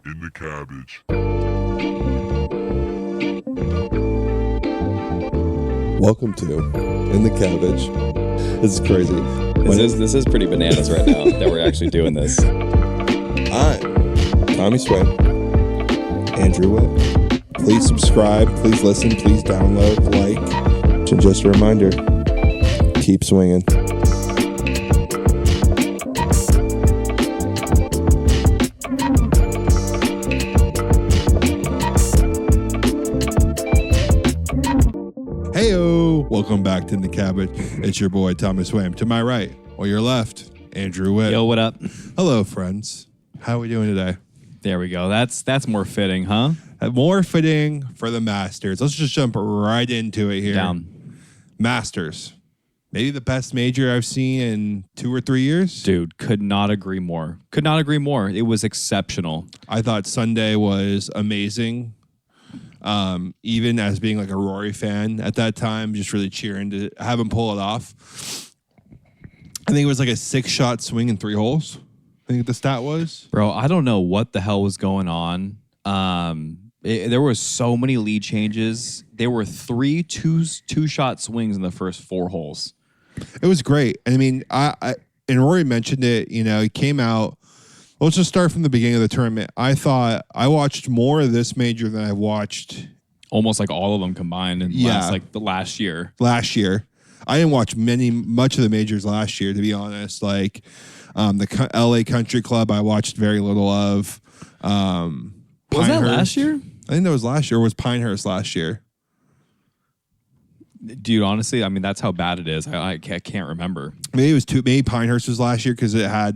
in the cabbage. Welcome to In the Cabbage. This is crazy. This is pretty bananas right now that we're actually doing this. I'm Tommy Swain, Andrew Witt. Please subscribe, please listen, please download, like. And just a reminder, keep swinging. Heyo! Welcome back to In the Cabbage. It's your boy, Tommy Swain. To my right, or your left, Andrew Witt. Yo, what up? Hello, friends. How are we doing today? There we go. That's more fitting, huh? More fitting for the Masters. Let's just jump right into it here. Down. Masters. Maybe the best major I've seen in 2 or 3 years. Dude, could not agree more. Could not agree more. It was exceptional. I thought Sunday was amazing. Even as being like a Rory fan at that time, just really cheering to have him pull it off. I think it was like a 6-shot swing in 3 holes. I think the stat was. Bro, I don't know what the hell was going on. There were so many lead changes. There were 3 two-shot swings in the first 4 holes. It was great. I mean, I and Rory mentioned it. You know, he came out. Let's just start from the beginning of the tournament. I thought I watched more of this major than I've watched Almost like all of them combined in the last year. Last year, I didn't watch much of the majors last year, to be honest. Like the LA Country Club, I watched very little of. Was that last year? I think that was last year. Or was Pinehurst last year? Dude, honestly, I mean, that's how bad it is. I can't remember. Maybe it was maybe Pinehurst was last year because it had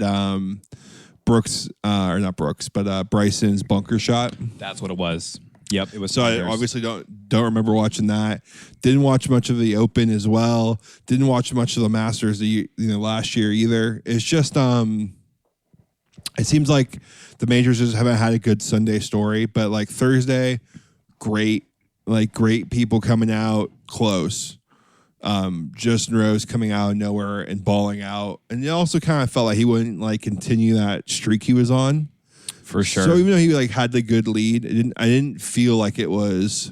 Brooks, or not Brooks, but Bryson's bunker shot. That's what it was. Yep, it was. So Pinehurst. I obviously don't remember watching that. Didn't watch much of the Open as well. Didn't watch much of the Masters last year either. It's just it seems like the majors just haven't had a good Sunday story, but like Thursday, great people coming out close. Justin Rose coming out of nowhere and balling out, and it also kind of felt like he wouldn't like continue that streak he was on. For sure. So even though he like had the good lead, I didn't feel like it was.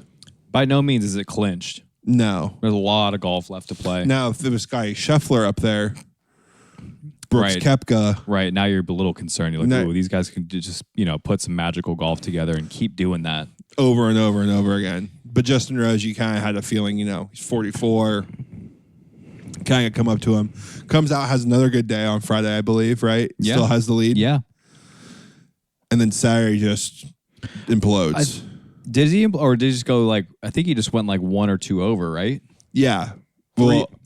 By no means is it clinched. No. There's a lot of golf left to play. Now, if there was Guy Scheffler up there, Brooks Right. Koepka. Right. Now you're a little concerned. You're like, these guys can just, put some magical golf together and keep doing that. Over and over and over again. But Justin Rose, you kind of had a feeling, he's 44. Kind of come up to him. Comes out, has another good day on Friday, I believe, right? Yeah. Still has the lead. Yeah. And then Saturday just implodes. Did he, or did he just go I think he just went 1 or 2 over, right? Yeah.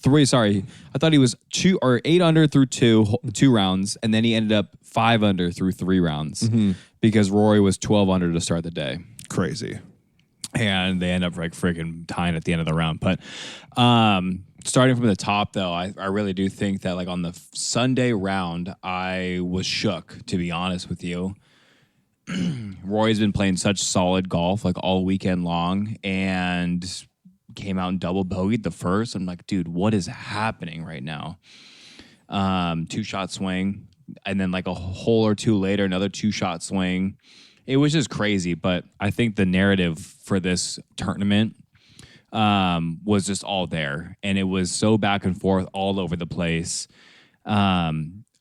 Three, sorry. I thought he was 8 under through two rounds, and then he ended up 5 under through 3 rounds because Rory was 12 under to start the day. Crazy. And they end up freaking tying at the end of the round. But starting from the top, though, I really do think that on the Sunday round, I was shook, to be honest with you. Rory's been playing such solid golf all weekend long and came out and double bogeyed the first. I'm like, dude, what is happening right now? 2-shot swing, and then a hole or 2 later, another 2-shot swing. It was just crazy, but I think the narrative for this tournament was just all there, and it was so back and forth all over the place.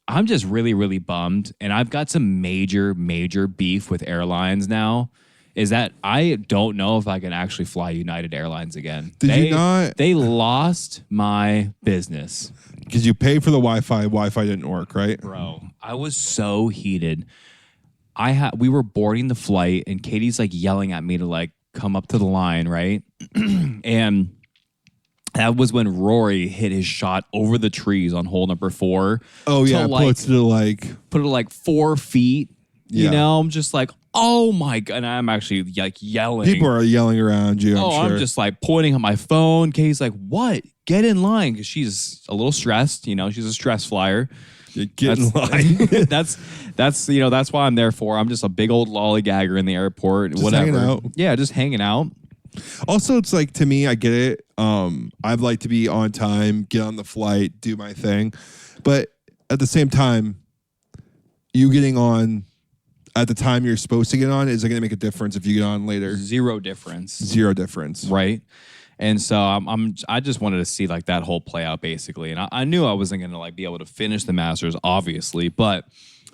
I'm just really, really bummed, and I've got some major, major beef with airlines now, is that I don't know if I can actually fly United Airlines again. Did you not? They lost my business. Because you paid for the Wi-Fi. Wi-Fi didn't work, right? Bro, I was so heated. We were boarding the flight, and Katie's yelling at me to come up to the line, right? And that was when Rory hit his shot over the trees on hole number 4. Oh yeah, puts it put it 4 feet. Yeah. I'm just oh my god, and I'm actually yelling. People are yelling around you. I'm sure. I'm just pointing at my phone. Katie's what? Get in line, because she's a little stressed. She's a stress flyer. Get in line. that's why I'm there for. I'm just a big old lollygagger in the airport. Just whatever. hanging out. Yeah, just hanging out. Also, it's to me, I get it. I'd like to be on time, get on the flight, do my thing. But at the same time, you getting on at the time you're supposed to get on, is it going to make a difference if you get on later? Zero difference. Zero difference. Right. And so I just wanted to see like that whole play out basically. And I knew I wasn't going to like be able to finish the Masters, obviously, but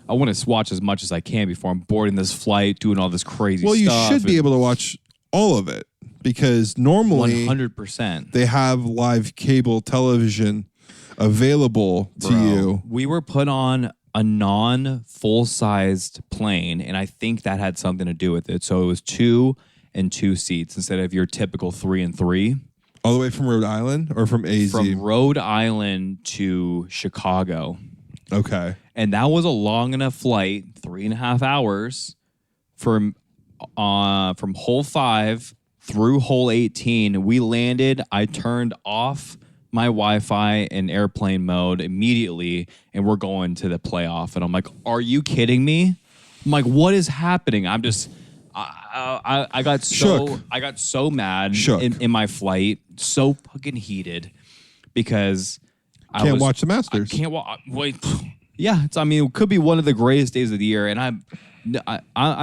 I want to watch as much as I can before I'm boarding this flight, doing all this crazy stuff. Well, you should be able to watch all of it because normally 100%. they have live cable television available to you. We were put on a non-full-sized plane, and I think that had something to do with it. So it was 2 and 2 seats instead of your typical 3 and 3. All the way from Rhode Island or from AZ? From Rhode Island to Chicago. Okay. And that was a long enough flight, 3.5 hours, from hole 5 through hole 18. We landed. I turned off my Wi-Fi in airplane mode immediately, and we're going to the playoff. And I'm like, "Are you kidding me?" I'm like, "What is happening?" I'm just, I got so mad in my flight, so fucking heated because I can't watch the Masters. I can't watch. Wait. Yeah, it could be one of the greatest days of the year, and I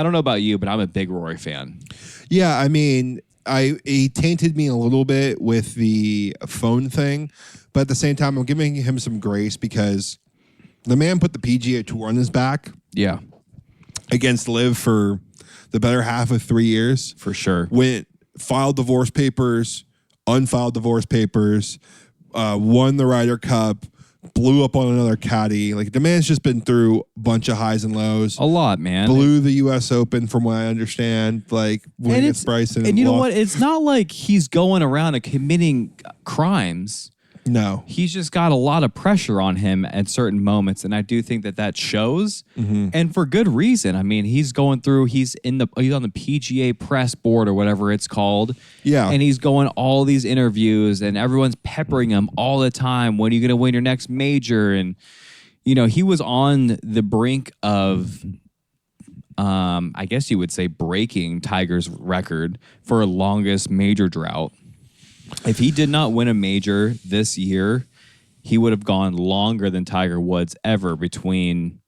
don't know about you, but I'm a big Rory fan. Yeah, I mean, he tainted me a little bit with the phone thing, but at the same time, I'm giving him some grace because the man put the PGA Tour on his back. Yeah, against Liv for the better half of 3 years, for sure. Filed divorce papers, unfiled divorce papers, won the Ryder Cup. Blew up on another caddy. Like the man's just been through a bunch of highs and lows. A lot, man. Blew the U.S. Open, from what I understand. Like winning against Bryson. And you know what? It's not like he's going around and committing crimes. No, he's just got a lot of pressure on him at certain moments, and I do think that shows, and for good reason. I mean, he's going through. He's on the PGA press board or whatever it's called. Yeah, and he's going all these interviews, and everyone's peppering him all the time. When are you going to win your next major? And he was on the brink of, I guess you would say, breaking Tiger's record for longest major drought. If he did not win a major this year, he would have gone longer than Tiger Woods ever between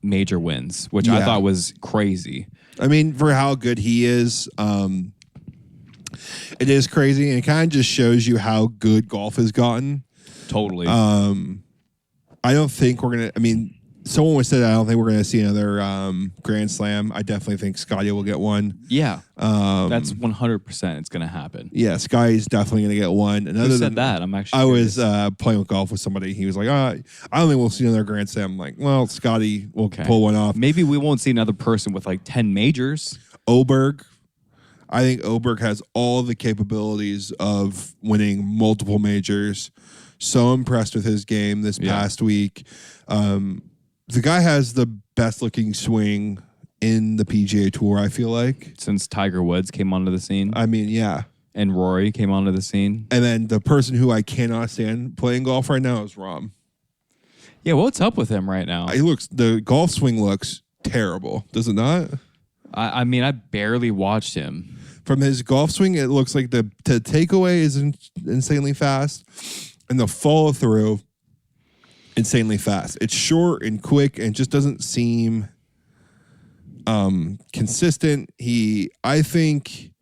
major wins, which I thought was crazy. I mean, for how good he is, it is crazy, and it kind of just shows you how good golf has gotten. Totally. I don't think we're going to, I mean, someone said I don't think we're going to see another Grand Slam. I definitely think Scotty will get one. Yeah. That's 100% it's going to happen. Yeah, Scotty's definitely going to get one. And Who said that? I'm actually curious. I was playing with golf with somebody. He was like, I don't think we'll see another Grand Slam. I'm like, well, Scotty will pull one off. Maybe we won't see another person with like 10 majors. Oberg. I think Oberg has all the capabilities of winning multiple majors. So impressed with his game this past week. The guy has the best looking swing in the PGA Tour, I feel like. Since Tiger Woods came onto the scene. I mean, yeah. And Rory came onto the scene. And then the person who I cannot stand playing golf right now is Rahm. Yeah, what's up with him right now? The golf swing looks terrible, does it not? I mean, I barely watched him. From his golf swing, it looks like the takeaway is insanely fast, and the follow through insanely fast. It's short and quick and just doesn't seem consistent. I think,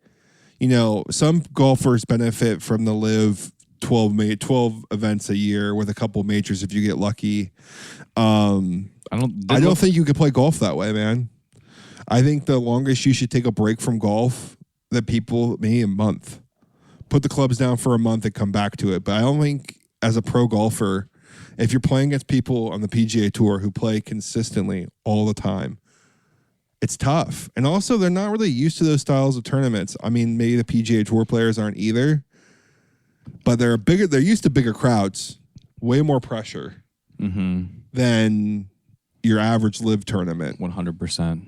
some golfers benefit from the live 12 events a year with a couple majors if you get lucky. I don't think you could play golf that way, man. I think the longest you should take a break from golf, maybe a month. Put the clubs down for a month and come back to it. But I don't think as a pro golfer, if you're playing against people on the PGA Tour who play consistently all the time, it's tough. And also, they're not really used to those styles of tournaments. I mean, maybe the PGA Tour players aren't either, but they're used to bigger crowds, way more pressure than your average live tournament. 100%.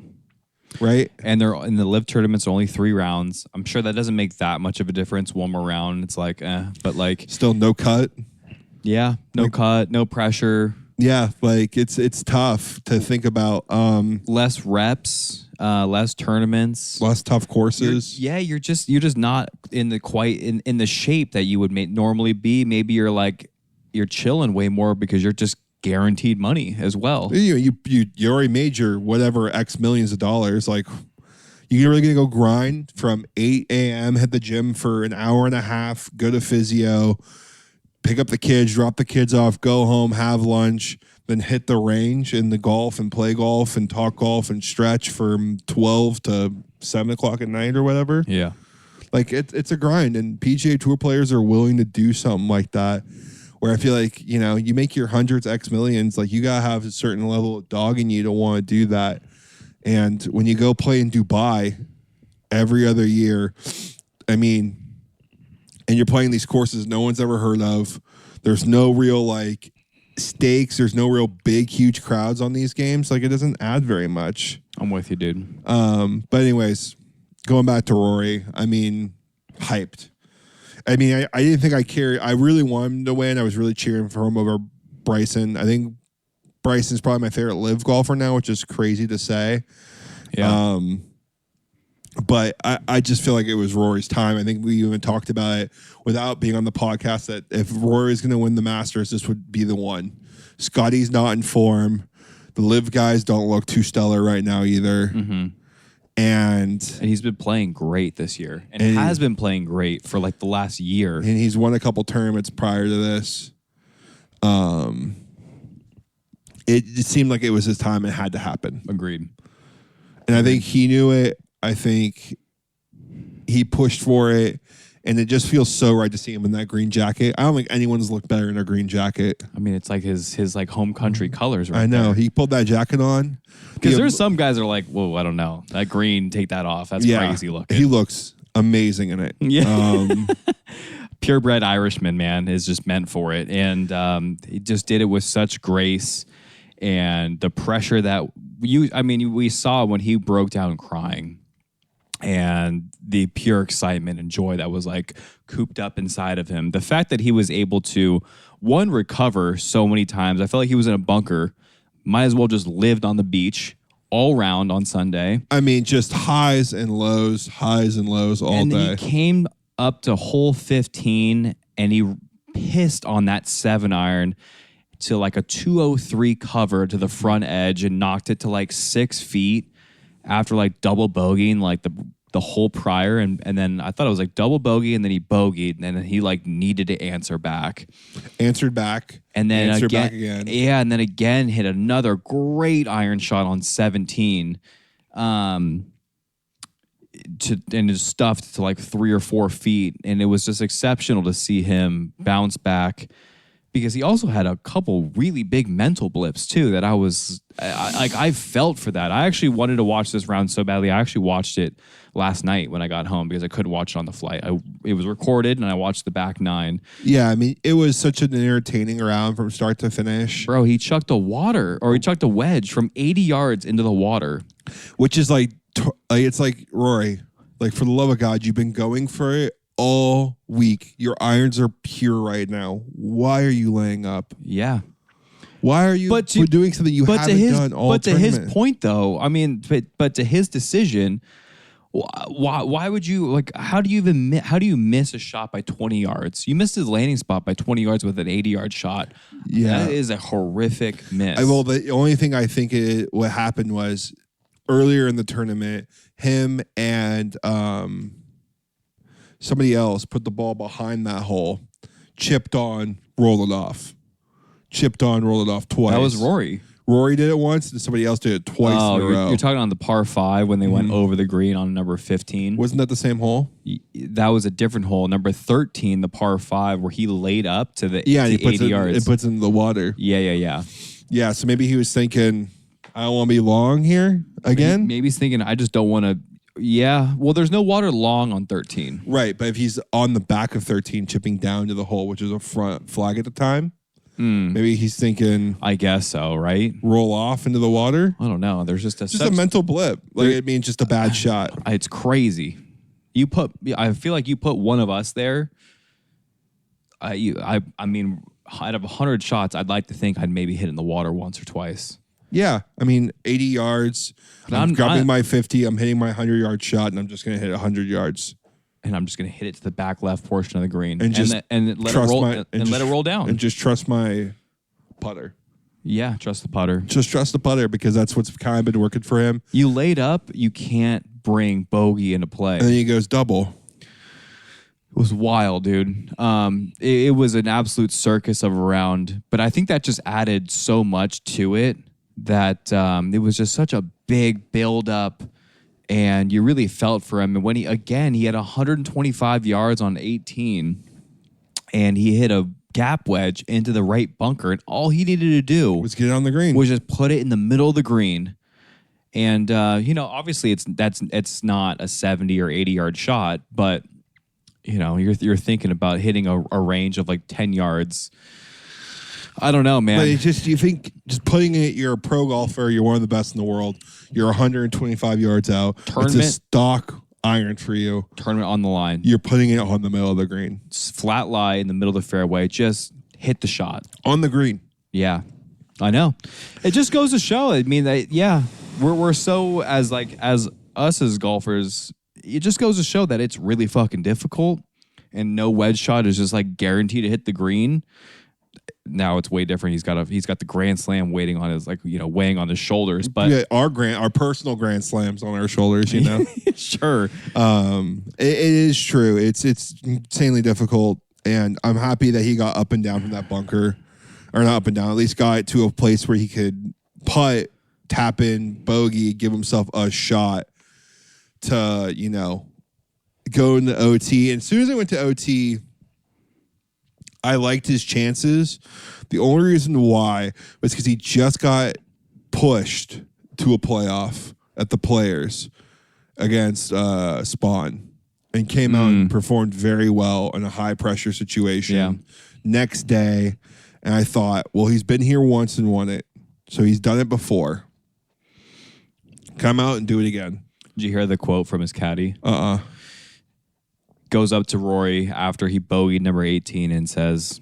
Right? And they're in the live tournaments, only 3 rounds. I'm sure that doesn't make that much of a difference. One more round, it's like, but like still no cut. Yeah, no cut, no pressure. Yeah, like it's tough to think about. Less reps, less tournaments, less tough courses. You're just not in the shape that you would normally be. Maybe you're chilling way more because you're just guaranteed money as well. You already made your whatever X millions of dollars. Like, you're really gonna go grind from 8 a.m., hit the gym for an hour and a half, go to physio, pick up the kids, drop the kids off, go home, have lunch, then hit the range in the golf and play golf and talk golf and stretch from 12 to 7 o'clock at night or whatever. Yeah. Like, it's a grind, and PGA Tour players are willing to do something like that, where I feel like, you make your hundreds, X millions, like, you got to have a certain level of dog in you to want to do that. And when you go play in Dubai every other year, and you're playing these courses no one's ever heard of, there's no real, like, stakes, there's no real big, huge crowds on these games. Like, it doesn't add very much. I'm with you, dude. But anyways, going back to Rory, hyped. I didn't think I really wanted him to win. I was really cheering for him over Bryson. I think Bryson's probably my favorite live golfer now, which is crazy to say. Yeah. But I just feel like it was Rory's time. I think we even talked about it without being on the podcast that if Rory's going to win the Masters, this would be the one. Scotty's not in form. The live guys don't look too stellar right now either. Mm-hmm. And he's been playing great this year, and has been playing great for like the last year. And he's won a couple tournaments prior to this. It seemed like it was his time and it had to happen. Agreed. And I think he knew it. I think he pushed for it. And it just feels so right to see him in that green jacket. I don't think anyone's looked better in a green jacket. It's like his like home country colors right I know. there. He pulled that jacket on. Because there's some guys that are like, whoa, I don't know. That green, take that off. That's crazy looking. He looks amazing in it. Yeah. Purebred Irishman, man, is just meant for it. And he just did it with such grace. And the pressure that we saw when he broke down crying. And the pure excitement and joy that was like cooped up inside of him. The fact that he was able to, one, recover so many times. I felt like he was in a bunker. Might as well just lived on the beach all round on Sunday. Just highs and lows all day. He came up to hole 15 and he pissed on that 7-iron to like a 203 cover to the front edge and knocked it to like 6 feet. After like double bogeying like the hole prior, and then I thought it was like double bogey, and then he bogeyed, and then he like needed to answer back. Answered back. And then answered again, back again. Yeah, and then again hit another great iron shot on 17. And just stuffed to like 3 or 4 feet. And it was just exceptional to see him bounce back. Because he also had a couple really big mental blips too that I felt for that. I actually wanted to watch this round so badly. I actually watched it last night when I got home because I couldn't watch it on the flight. It was recorded and I watched the back 9. Yeah, it was such an entertaining round from start to finish. Bro, he chucked a wedge from 80 yards into the water. Which is like it's like, Rory, like, for the love of God, you've been going for it all week. Your irons are pure right now. Why are you laying up? Yeah. Why are you doing something you haven't done all But tournament? to his point, though, but to his decision, why would you, like, how do you miss a shot by 20 yards? You missed his landing spot by 20 yards with an 80-yard shot. Yeah. That is a horrific miss. The only thing I think what happened was earlier in the tournament, him and somebody else put the ball behind that hole, chipped on, rolled it off. Chipped on, rolled it off twice. That was Rory. Rory did it once, and somebody else did it twice in a row. You're talking on the par 5 when they went over the green on number 15. Wasn't that the same hole? That was a different hole. Number 13, the par 5, where he laid up to the 80 yards. It puts it in the water. Yeah. Yeah, so maybe he was thinking, I don't want to be long here again. Maybe he's thinking, I just don't want to. Yeah, well, there's no water long on 13. Right, but if he's on the back of 13 chipping down to the hole, which is a front flag at the time, maybe he's thinking, I guess so, right? Roll off into the water. I don't know. There's just a mental blip. Like, it means just a bad shot. It's crazy. I feel like you put one of us there. I mean, out of 100 shots, I'd like to think I'd maybe hit in the water once or twice. Yeah, 80 yards. I'm grabbing my 50. I'm hitting my 100-yard shot, and I'm just going to hit 100 yards. And I'm just going to hit it to the back left portion of the green and let it roll down. And just trust my putter. Yeah, trust the putter. Just trust the putter because that's what's kind of been working for him. You laid up, you can't bring bogey into play. And then he goes double. It was wild, dude. It was an absolute circus of a round, but I think that just added so much to it that it was just such a big build-up, and you really felt for him. And when he had 125 yards on 18, and he hit a gap wedge into the right bunker, and all he needed to do was get it on the green. Was just put it in the middle of the green. And obviously it's not a 70 or 80 yard shot, but you're thinking about hitting a range of like 10 yards. I don't know, man. But it's just, you think just putting it, you're a pro golfer, you're one of the best in the world. You're 125 yards out. Tournament, it's a stock iron for you. Tournament on the line. You're putting it on the middle of the green. Flat lie in the middle of the fairway. Just hit the shot. On the green. Yeah, I know. It just goes to show. I mean, we're so as us as golfers, it just goes to show that it's really fucking difficult, and no wedge shot is just like guaranteed to hit the green. Now it's way different. He's got the Grand Slam waiting on his weighing on his shoulders. But yeah, our personal Grand Slams on our shoulders. Sure. It is true. It's insanely difficult, and I'm happy that he got up and down from that bunker, or not up and down. At least got to a place where he could putt, tap in, bogey, give himself a shot to go into OT. And as soon as I went to OT, I liked his chances. The only reason why was because he just got pushed to a playoff at the Players against Spawn and came out and performed very well in a high pressure situation. Yeah. Next day, and I thought, well, he's been here once and won it, so he's done it before. Come out and do it again. Did you hear the quote from his caddy? Uh-uh. Goes up to Rory after he bogeyed number 18 and says,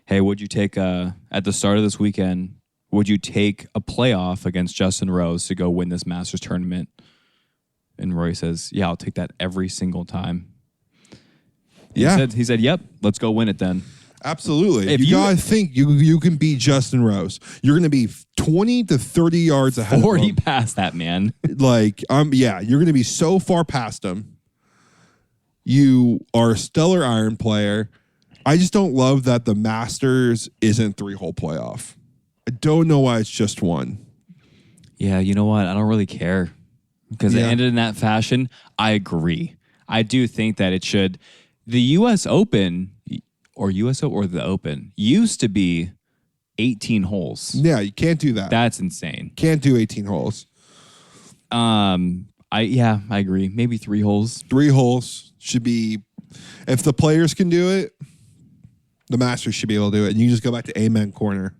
hey, would you take at the start of this weekend, would you take a playoff against Justin Rose to go win this Masters tournament? And Rory says, yeah, I'll take that every single time. Yeah. He said, yep, let's go win it then. Absolutely. If you gotta think you can beat Justin Rose. You're gonna be 20 to 30 yards ahead 40 of him. past that man. You're gonna be so far past him. You are a stellar iron player. I just don't love that the Masters isn't 3-hole playoff. I don't know why it's just one. Yeah, you know what? I don't really care because it ended in that fashion. I agree. I do think that it should. The U.S. Open or the Open used to be 18 holes. Yeah, you can't do that. That's insane. Can't do 18 holes. I agree. Maybe 3 holes. 3 holes should be. If the Players can do it, the Masters should be able to do it. And you just go back to Amen Corner.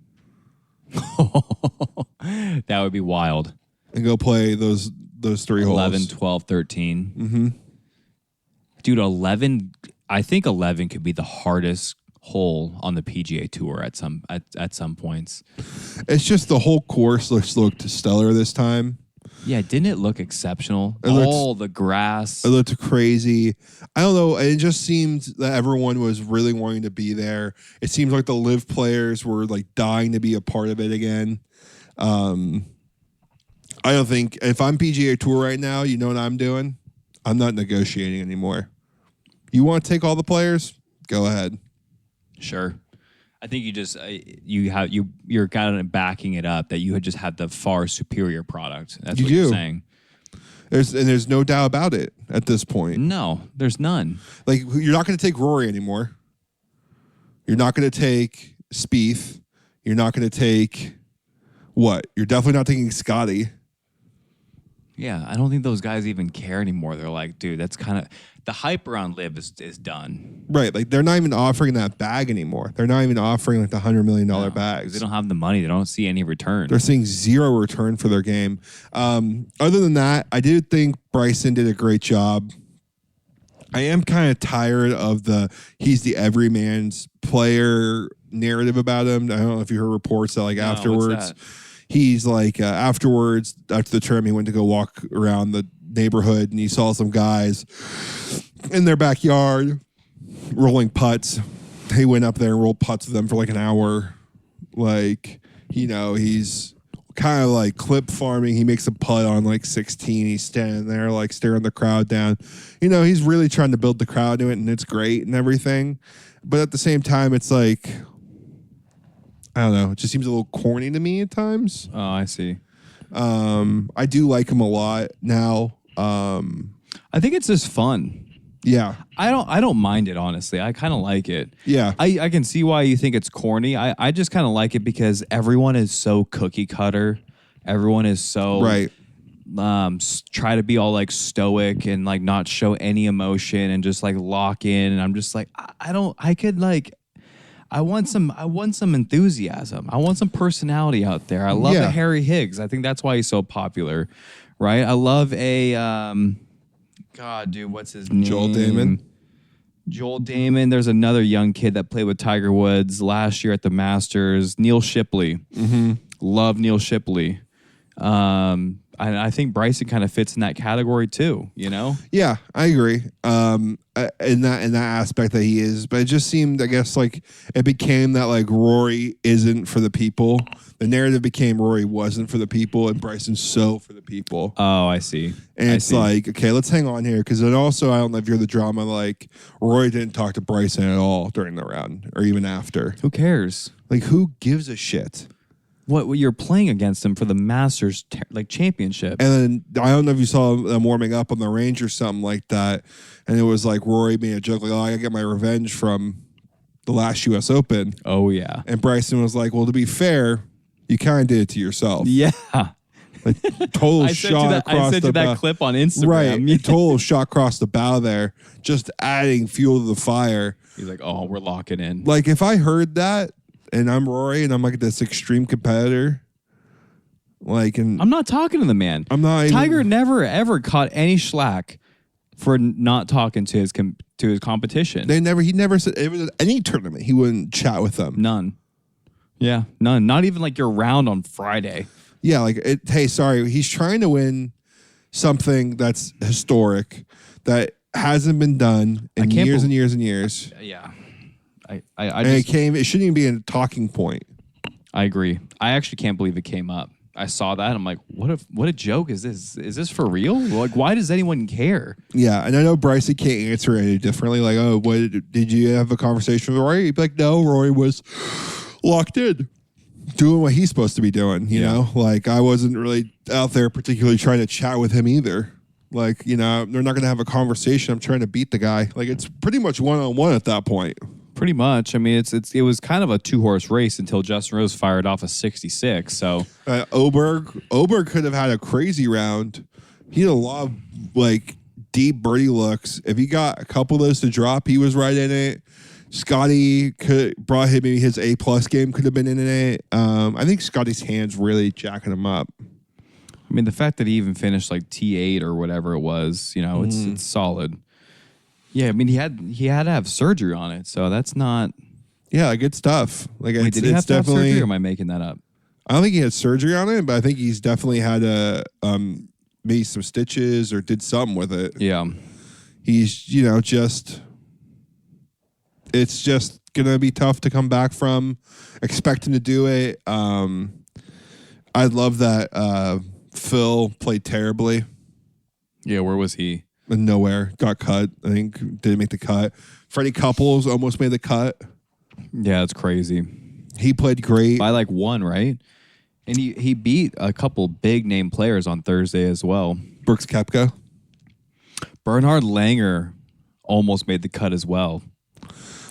That would be wild. And go play those 3 holes. 11, 12, 13. Mm-hmm. Dude, 11. I think 11 could be the hardest hole on the PGA Tour at some points. It's just the whole course looked stellar this time. Yeah, didn't it look exceptional? The grass. It looked crazy. I don't know. It just seemed that everyone was really wanting to be there. It seems like the live players were dying to be a part of it again. I don't think if I'm PGA Tour right now, you know what I'm doing? I'm not negotiating anymore. You want to take all the players? Go ahead. Sure. I think you just you're kind of backing it up that you just had the far superior product. That's what you're saying. There's no doubt about it at this point. No, there's none. You're not going to take Rory anymore. You're not going to take Spieth. You're not going to take what? You're definitely not taking Scotty. Yeah, I don't think those guys even care anymore. They're like, dude, that's kind of the hype around Live is done. Right, they're not even offering that bag anymore. They're not even offering the $100 million bags. They don't have the money. They don't see any return. They're seeing zero return for their game. Other than that, I did think Bryson did a great job. I am kind of tired of he's the everyman's player narrative about him. I don't know if you heard reports that afterwards. What's that? He's afterwards, after the term, he went to go walk around the neighborhood and he saw some guys in their backyard rolling putts. He went up there and rolled putts with them for an hour. He's kind of like clip farming. He makes a putt on like 16. He's standing there like staring the crowd down. He's really trying to build the crowd to it, and it's great and everything. But at the same time, it's like, I don't know. It just seems a little corny to me at times. Oh, I see. I do like him a lot now. I think it's just fun. Yeah. I don't mind it, honestly. I kind of like it. Yeah. I can see why you think it's corny. I just kind of like it because everyone is so cookie cutter. Everyone is so right. Try to be all like stoic and like not show any emotion and just like lock in. And I'm just like, I want some enthusiasm. I want some personality out there. I love the Harry Higgs. I think that's why he's so popular, right? I love God, dude, what's his name? Joel Damon. There's another young kid that played with Tiger Woods last year at the Masters. Neil Shipley. Mm-hmm. Love Neil Shipley. I think Bryson kind of fits in that category too, Yeah, I agree. In that aspect that he is, but it just seemed, I guess, like it became that like Rory isn't for the people. The narrative became Rory wasn't for the people, and Bryson's so for the people. Oh, I see. And it's like, okay, let's hang on here, because then also, I don't know if you're the drama, like Rory didn't talk to Bryson at all during the round or even after. Who cares? Like, who gives a shit? What you're playing against him for the Masters championship. And then I don't know if you saw them warming up on the range or something like that. And it was like Rory made a joke like, I gotta get my revenge from the last US Open. Oh, yeah. And Bryson was like, well, to be fair, you kind of did it to yourself. Yeah. Like, total shot across the bow. I sent you that clip on Instagram. Right. Total shot across the bow there, just adding fuel to the fire. He's like, oh, we're locking in. Like, if I heard that, and I'm Rory, and I'm like this extreme competitor. And I'm not talking to the man. I'm not. Tiger never ever caught any slack for not talking to his competition. He never said it was any tournament he wouldn't chat with them. None. Yeah, none. Not even like your round on Friday. Yeah, hey, sorry, he's trying to win something that's historic that hasn't been done in years and years and years. Yeah. It shouldn't even be a talking point. I agree. I actually can't believe it came up. I saw that. I'm like, what a joke is this? Is this for real? Like, why does anyone care? Yeah, and I know Bryson can't answer it any differently. Like, oh, did you have a conversation with Rory? He'd be like, no, Rory was locked in, doing what he's supposed to be doing. You know, like I wasn't really out there particularly trying to chat with him either. Like, they're not going to have a conversation. I'm trying to beat the guy. Like, it's pretty much one-on-one at that point. Pretty much. I mean, it was kind of a 2-horse race until Justin Rose fired off a 66. So Oberg could have had a crazy round. He had a lot of deep birdie looks. If he got a couple of those to drop, he was right in it. Scotty brought him, maybe his A+ game could have been in it. I think Scotty's hands really jacking him up. I mean, the fact that he even finished like T8 or whatever it was, it's solid. Yeah, I mean, he had to have surgery on it, so that's not. Yeah, good stuff. Wait, did he have to have surgery, or am I making that up? I don't think he had surgery on it, but I think he's definitely had maybe some stitches or did something with it. Yeah, he's it's just gonna be tough to come back from. Expecting to do it. I love that Phil played terribly. Yeah, where was he? Nowhere. Got cut. I think didn't make the cut. Freddie Couples almost made the cut. Yeah, it's crazy. He played great. By like one, right? And he beat a couple big name players on Thursday as well. Brooks Koepka. Bernhard Langer almost made the cut as well.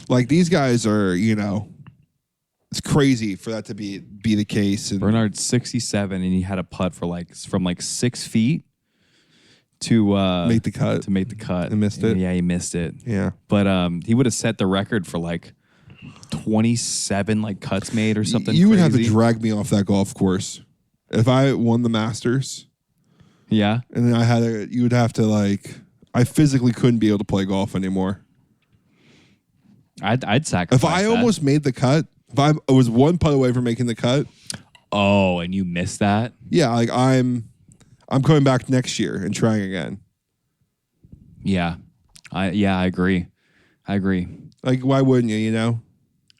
Like, these guys are, it's crazy for that to be the case. And Bernhard's 67, and he had a putt from 6 feet to make the cut. And missed it. Yeah, he missed it. Yeah. But he would have set the record for 27 cuts made or something. You would crazy. have to drag me off that golf course. If I won the Masters. Yeah. And then you would have to I physically couldn't be able to play golf anymore. I'd sacrifice if I that. almost made the cut, if I was one putt away from making the cut. Oh, and you missed that? Yeah, I'm coming back next year and trying again. Yeah. I agree. Why wouldn't you,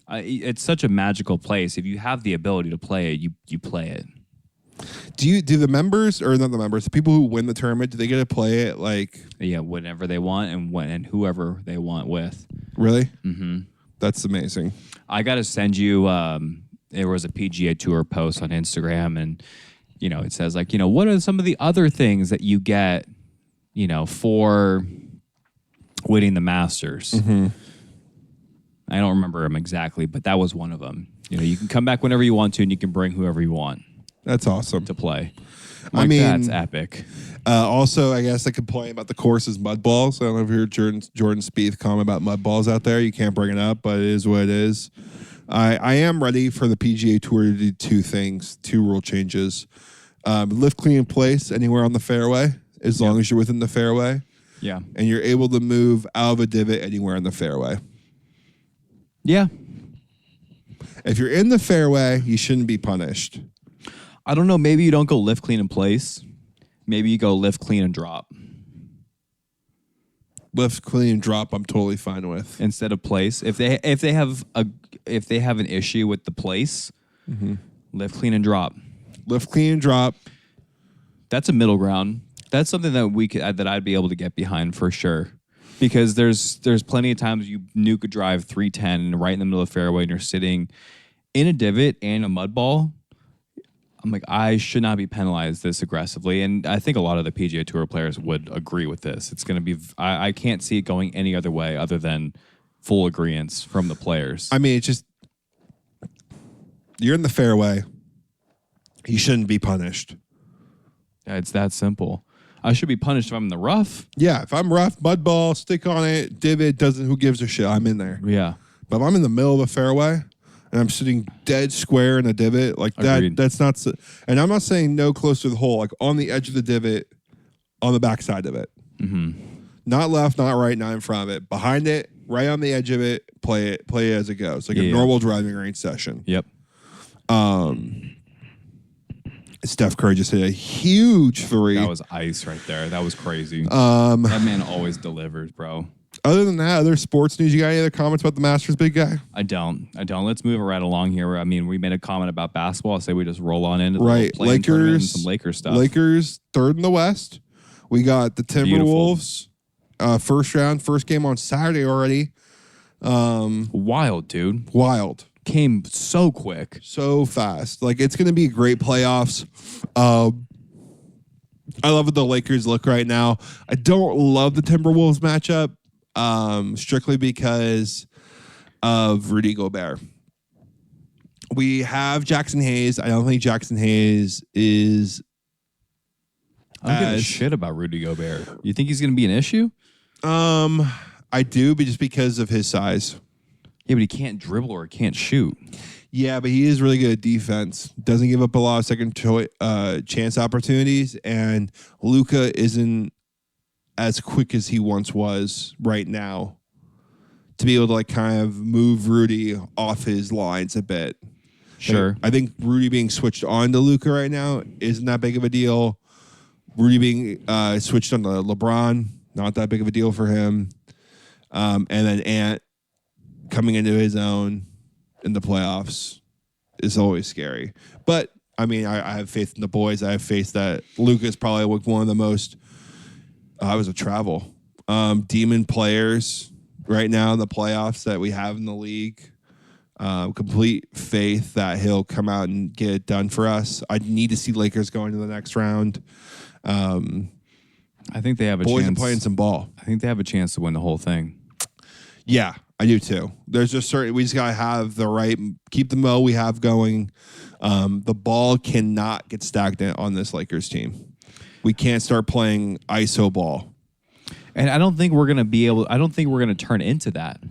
It's such a magical place. If you have the ability to play it, you play it. Do the members, or not the members, the people who win the tournament, do they get to play it like? Yeah, whenever they want and whoever they want with. Really? Mm-hmm. That's amazing. I got to send you. There was a PGA Tour post on Instagram, and it says like, what are some of the other things that you get, for winning the Masters. Mm-hmm. I don't remember them exactly, but that was one of them. You can come back whenever you want to, and you can bring whoever you want. That's awesome to play. That's epic. Also, I guess I complain about the course's mud balls. I don't know if you heard Jordan Spieth comment about mud balls out there. You can't bring it up, but it is what it is. I am ready for the PGA Tour to do two rule changes. Lift, clean, and place anywhere on the fairway, as long as you're within the fairway. Yeah. And you're able to move out of a divot anywhere in the fairway. Yeah. If you're in the fairway, you shouldn't be punished. I don't know. Maybe you don't go lift, clean, and place. Maybe you go lift, clean, and drop. Lift, clean, and drop. I'm totally fine with instead of place. If they have an issue with the place, lift, clean, and drop. Lift, clean, and drop. That's a middle ground. That's something that I'd be able to get behind for sure. Because there's plenty of times you nuke a drive 310 right in the middle of the fairway, and you're sitting in a divot and a mud ball. I'm like, I should not be penalized this aggressively. And I think a lot of the PGA Tour players would agree with this. It's going to be, I can't see it going any other way other than full agreeance from the players. I mean, it's just, you're in the fairway. You shouldn't be punished. It's that simple. I should be punished if I'm in the rough. Yeah, if I'm rough, mud ball, stick on it, divot, who gives a shit? I'm in there. Yeah. But if I'm in the middle of the fairway, and I'm sitting dead square in a divot like that. Agreed. That's not. And I'm not saying no close to the hole, like on the edge of the divot, on the back side of it. Mm-hmm. Not left, not right, not in front of it. Behind it, right on the edge of it. Play it as it goes, like a normal driving range session. Yep. Steph Curry just hit a huge three. That was ice right there. That was crazy. That man always delivers, bro. Other than that, other sports news, you got any other comments about the Masters, big guy? I don't. Let's move it right along here. I mean, we made a comment about basketball. I say we just roll on into the Lakers and some Lakers stuff. Lakers third in the West. We got the Timberwolves first game on Saturday already. Wild, dude. Wild. Came so quick. So fast. Like, it's going to be great playoffs. I love what the Lakers look right now. I don't love the Timberwolves matchup. Strictly because of Rudy Gobert. We have Jackson Hayes. I don't think Jackson Hayes is. I don't give a shit about Rudy Gobert. You think he's going to be an issue? I do, but just because of his size. Yeah, but he can't dribble or can't shoot. Yeah, but he is really good at defense. Doesn't give up a lot of second chance opportunities, and Luka isn't as quick as he once was right now to be able to like kind of move Rudy off his lines a bit. Sure. I think Rudy being switched on to Luka right now isn't that big of a deal. Rudy being switched on to LeBron, not that big of a deal for him. And then Ant coming into his own in the playoffs is always scary. But, I mean, I have faith in the boys. I have faith that Luka is probably one of the most demon players right now in the playoffs that we have in the league. Complete faith that he'll come out and get it done for us. I need to see Lakers going to the next round. I think they have a boys chance. Boys are playing some ball. I think they have a chance to win the whole thing. Yeah, I do too. There's just we just got to have the right, keep the mo we have going. The ball cannot get stagnant on this Lakers team. We can't start playing ISO ball. And I don't think we're going to turn into that.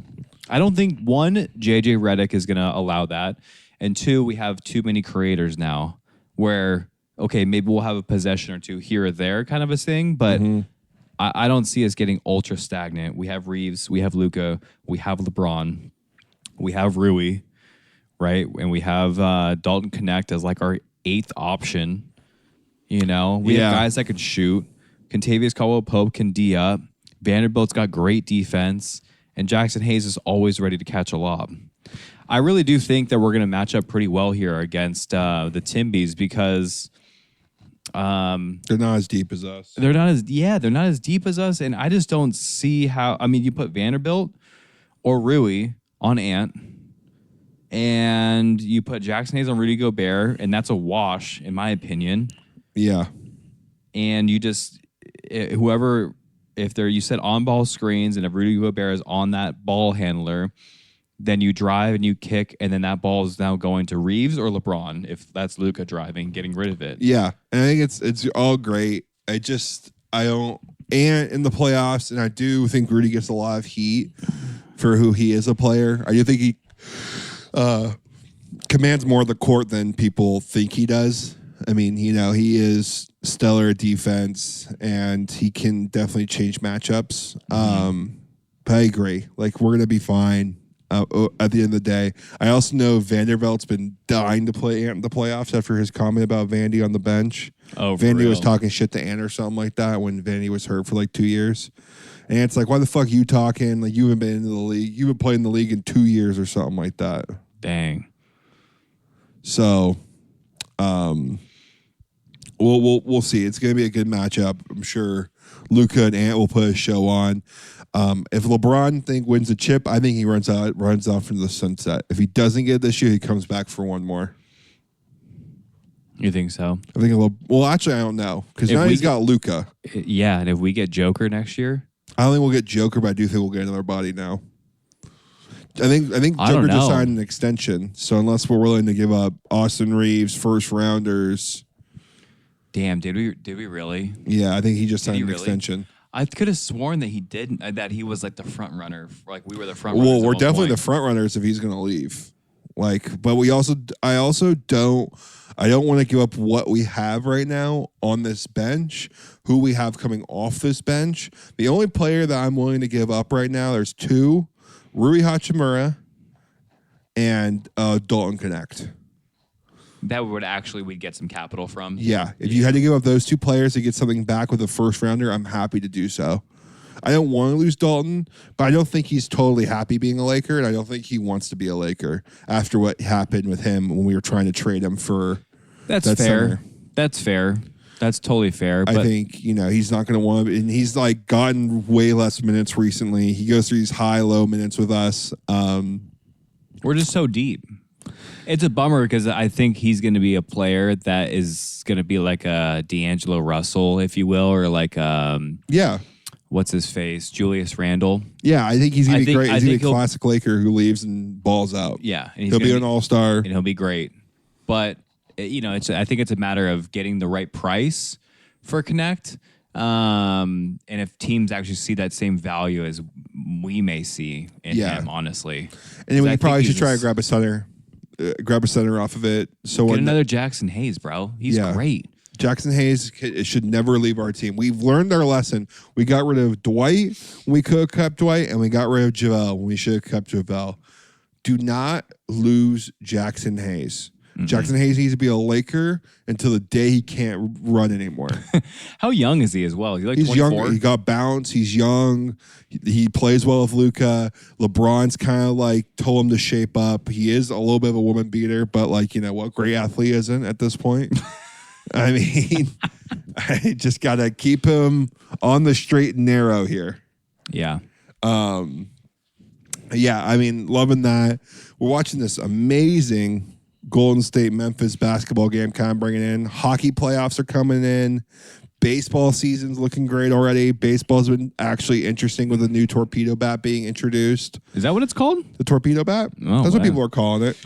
I don't think, one, JJ Redick is going to allow that. And two, we have too many creators now where, okay, maybe we'll have a possession or two here or there kind of a thing, but I don't see us getting ultra stagnant. We have Reeves, we have Luka, we have LeBron, we have Rui, right? And we have Dalton Connect as like our 8th option. You know, we have guys that could shoot. Contavious Caldwell-Pope can D up. Vanderbilt's got great defense. And Jackson Hayes is always ready to catch a lob. I really do think that we're going to match up pretty well here against the Timbies because they're not as deep as us. They're not as deep as us, and I just don't see how. I mean, you put Vanderbilt or Rui on Ant, and you put Jackson Hayes on Rudy Gobert, and that's a wash in my opinion. Yeah, and you just whoever if you set on ball screens, and if Rudy Gobert is on that ball handler, then you drive and you kick, and then that ball is now going to Reeves or LeBron if that's Luka driving, getting rid of it. Yeah, and I think it's all great. I don't, and in the playoffs, and I do think Rudy gets a lot of heat for who he is a player. I do think he commands more of the court than people think he does. I mean, he is stellar at defense, and he can definitely change matchups. But I agree. Like, we're going to be fine. At the end of the day, I also know Vanderbilt's been dying to play Ant in the playoffs after his comment about Vandy on the bench. Oh, Vandy was talking shit to Ant or something like that when Vandy was hurt for like 2 years. And it's like, why the fuck are you talking? Like, you haven't been into the league. You've been playing the league in 2 years or something like that. Dang. So, we'll see. It's going to be a good matchup. I'm sure Luka and Ant will put a show on. If LeBron wins a chip, I think he runs off from the sunset. If he doesn't get it this year, he comes back for one more. You think so? I think actually, I don't know because now he's got Luka. Yeah, and if we get Joker next year, I don't think we'll get Joker, but I do think we'll get another body now. I think Joker just signed an extension, so unless we're willing to give up Austin Reeves, first rounders. Damn, did we really? Yeah, I think he just signed an extension. I could have sworn that he didn't. That he was like the front runner. Like we were the front runners. Well, we're definitely the front runners if he's going to leave. Like, but I also don't want to give up what we have right now on this bench, who we have coming off this bench. The only player that I'm willing to give up right now, there's two, Rui Hachimura and Dalton Connect. That would actually we'd get some capital from. Yeah. If you had to give up those two players to get something back with a first rounder, I'm happy to do so. I don't want to lose Dalton, but I don't think he's totally happy being a Laker, and I don't think he wants to be a Laker after what happened with him when we were trying to trade him for That's fair. Summer. That's fair. That's totally fair. I think, he's not going to want to, and he's like gotten way less minutes recently. He goes through these high-low minutes with us. We're just so deep. It's a bummer because I think he's going to be a player that is going to be like a D'Angelo Russell, if you will, or like what's his face, Julius Randle. Yeah, I think he's going to be great. He's going to be a classic Laker who leaves and balls out. Yeah, and he'll be an all-star, and he'll be great. But I think it's a matter of getting the right price for Connect, and if teams actually see that same value as we may see in him, honestly. And then we probably should try to grab a center. Off of it. So get another Jackson Hayes, bro. He's great. Jackson Hayes should never leave our team. We've learned our lesson. We got rid of Dwight when we could have kept Dwight, and we got rid of JaVale when we should have kept JaVale. Do not lose Jackson Hayes. Mm-hmm. Jackson Hayes needs to be a Laker until the day he can't run anymore. How young is he as well? Is he like he's 24? young. He got bounce. He's young. He plays well with Luka. LeBron's kind of like told him to shape up. He is a little bit of a woman beater, but like, what great athlete isn't at this point? I mean, I just got to keep him on the straight and narrow here. Yeah. Yeah, I mean, loving that. We're watching this amazing Golden State Memphis basketball game kind of bringing in. Hockey playoffs are coming in. Baseball season's looking great already. Baseball's been actually interesting with the new torpedo bat being introduced. Is that what it's called? The torpedo bat? Oh, that's what people are calling it.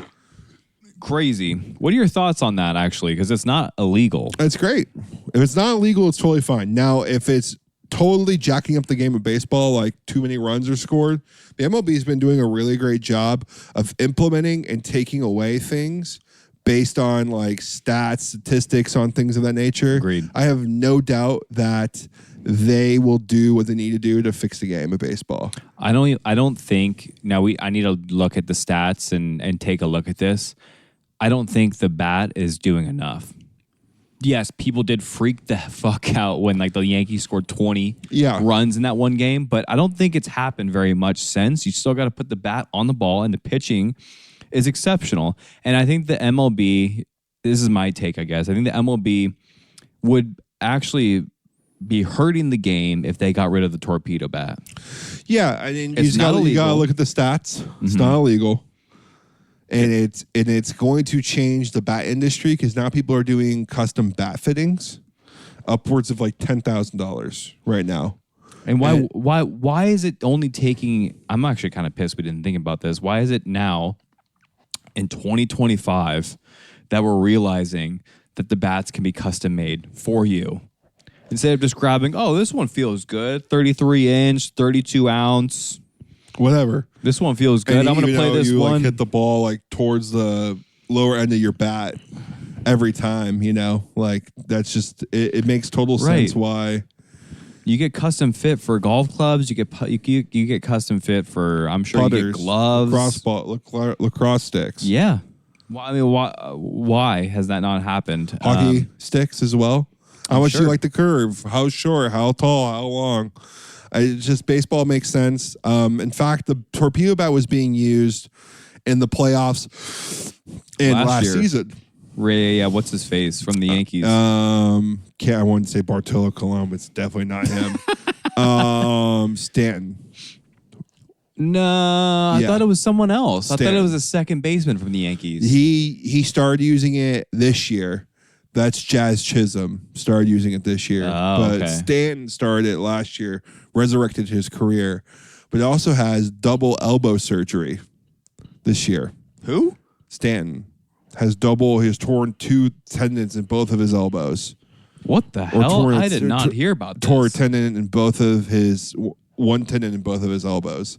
Crazy. What are your thoughts on that, actually? Because it's not illegal. It's great. If it's not illegal, it's totally fine. Now, if it's totally jacking up the game of baseball, like too many runs are scored, the MLB's been doing a really great job of implementing and taking away things based on like stats, statistics on things of that nature. Agreed. I have no doubt that they will do what they need to do to fix the game of baseball. I don't think now I need to look at the stats and take a look at this. I don't think the bat is doing enough. yes, people did freak the fuck out when like the Yankees scored 20 runs in that one game, but I don't think it's happened very much since. You still got to put the bat on the ball, and the pitching is exceptional. And I think the MLB, this is my take, I guess. I think the MLB would actually be hurting the game if they got rid of the torpedo bat. Yeah, I mean, you got to look at the stats. It's not illegal. And it's going to change the bat industry because now people are doing custom bat fittings upwards of like $10,000 right now. And why is it only taking, I'm actually kind of pissed we didn't think about this. Why is it now in 2025 that we're realizing that the bats can be custom made for you? Instead of just grabbing, oh, this one feels good, 33-inch, 32-ounce. Whatever. This one feels good. I'm going to play this one. Like, hit the ball like towards the lower end of your bat every time, you know? Like, that's just, it makes total sense why. You get custom fit for golf clubs. You get custom fit for, I'm sure putters, you get gloves. Lacrosse sticks. Yeah. Well, I mean, why has that not happened? Hockey sticks as well. How much do you like the curve? How short? How tall? How long? It's just baseball makes sense. In fact, the torpedo bat was being used in the playoffs in last season. Yeah, what's his face from the Yankees? I wouldn't say Bartolo Colon, but it's definitely not him. Stanton. No, I thought it was someone else. Stanton. I thought it was a second baseman from the Yankees. He started using it this year. That's Jazz Chisholm started using it this year. But Stanton started it last year, resurrected his career, but also has double elbow surgery this year. Who? Stanton has torn 2 tendons in both of his elbows. What the hell? I did not hear about this. Tore a tendon in both of his, one tendon in both of his elbows.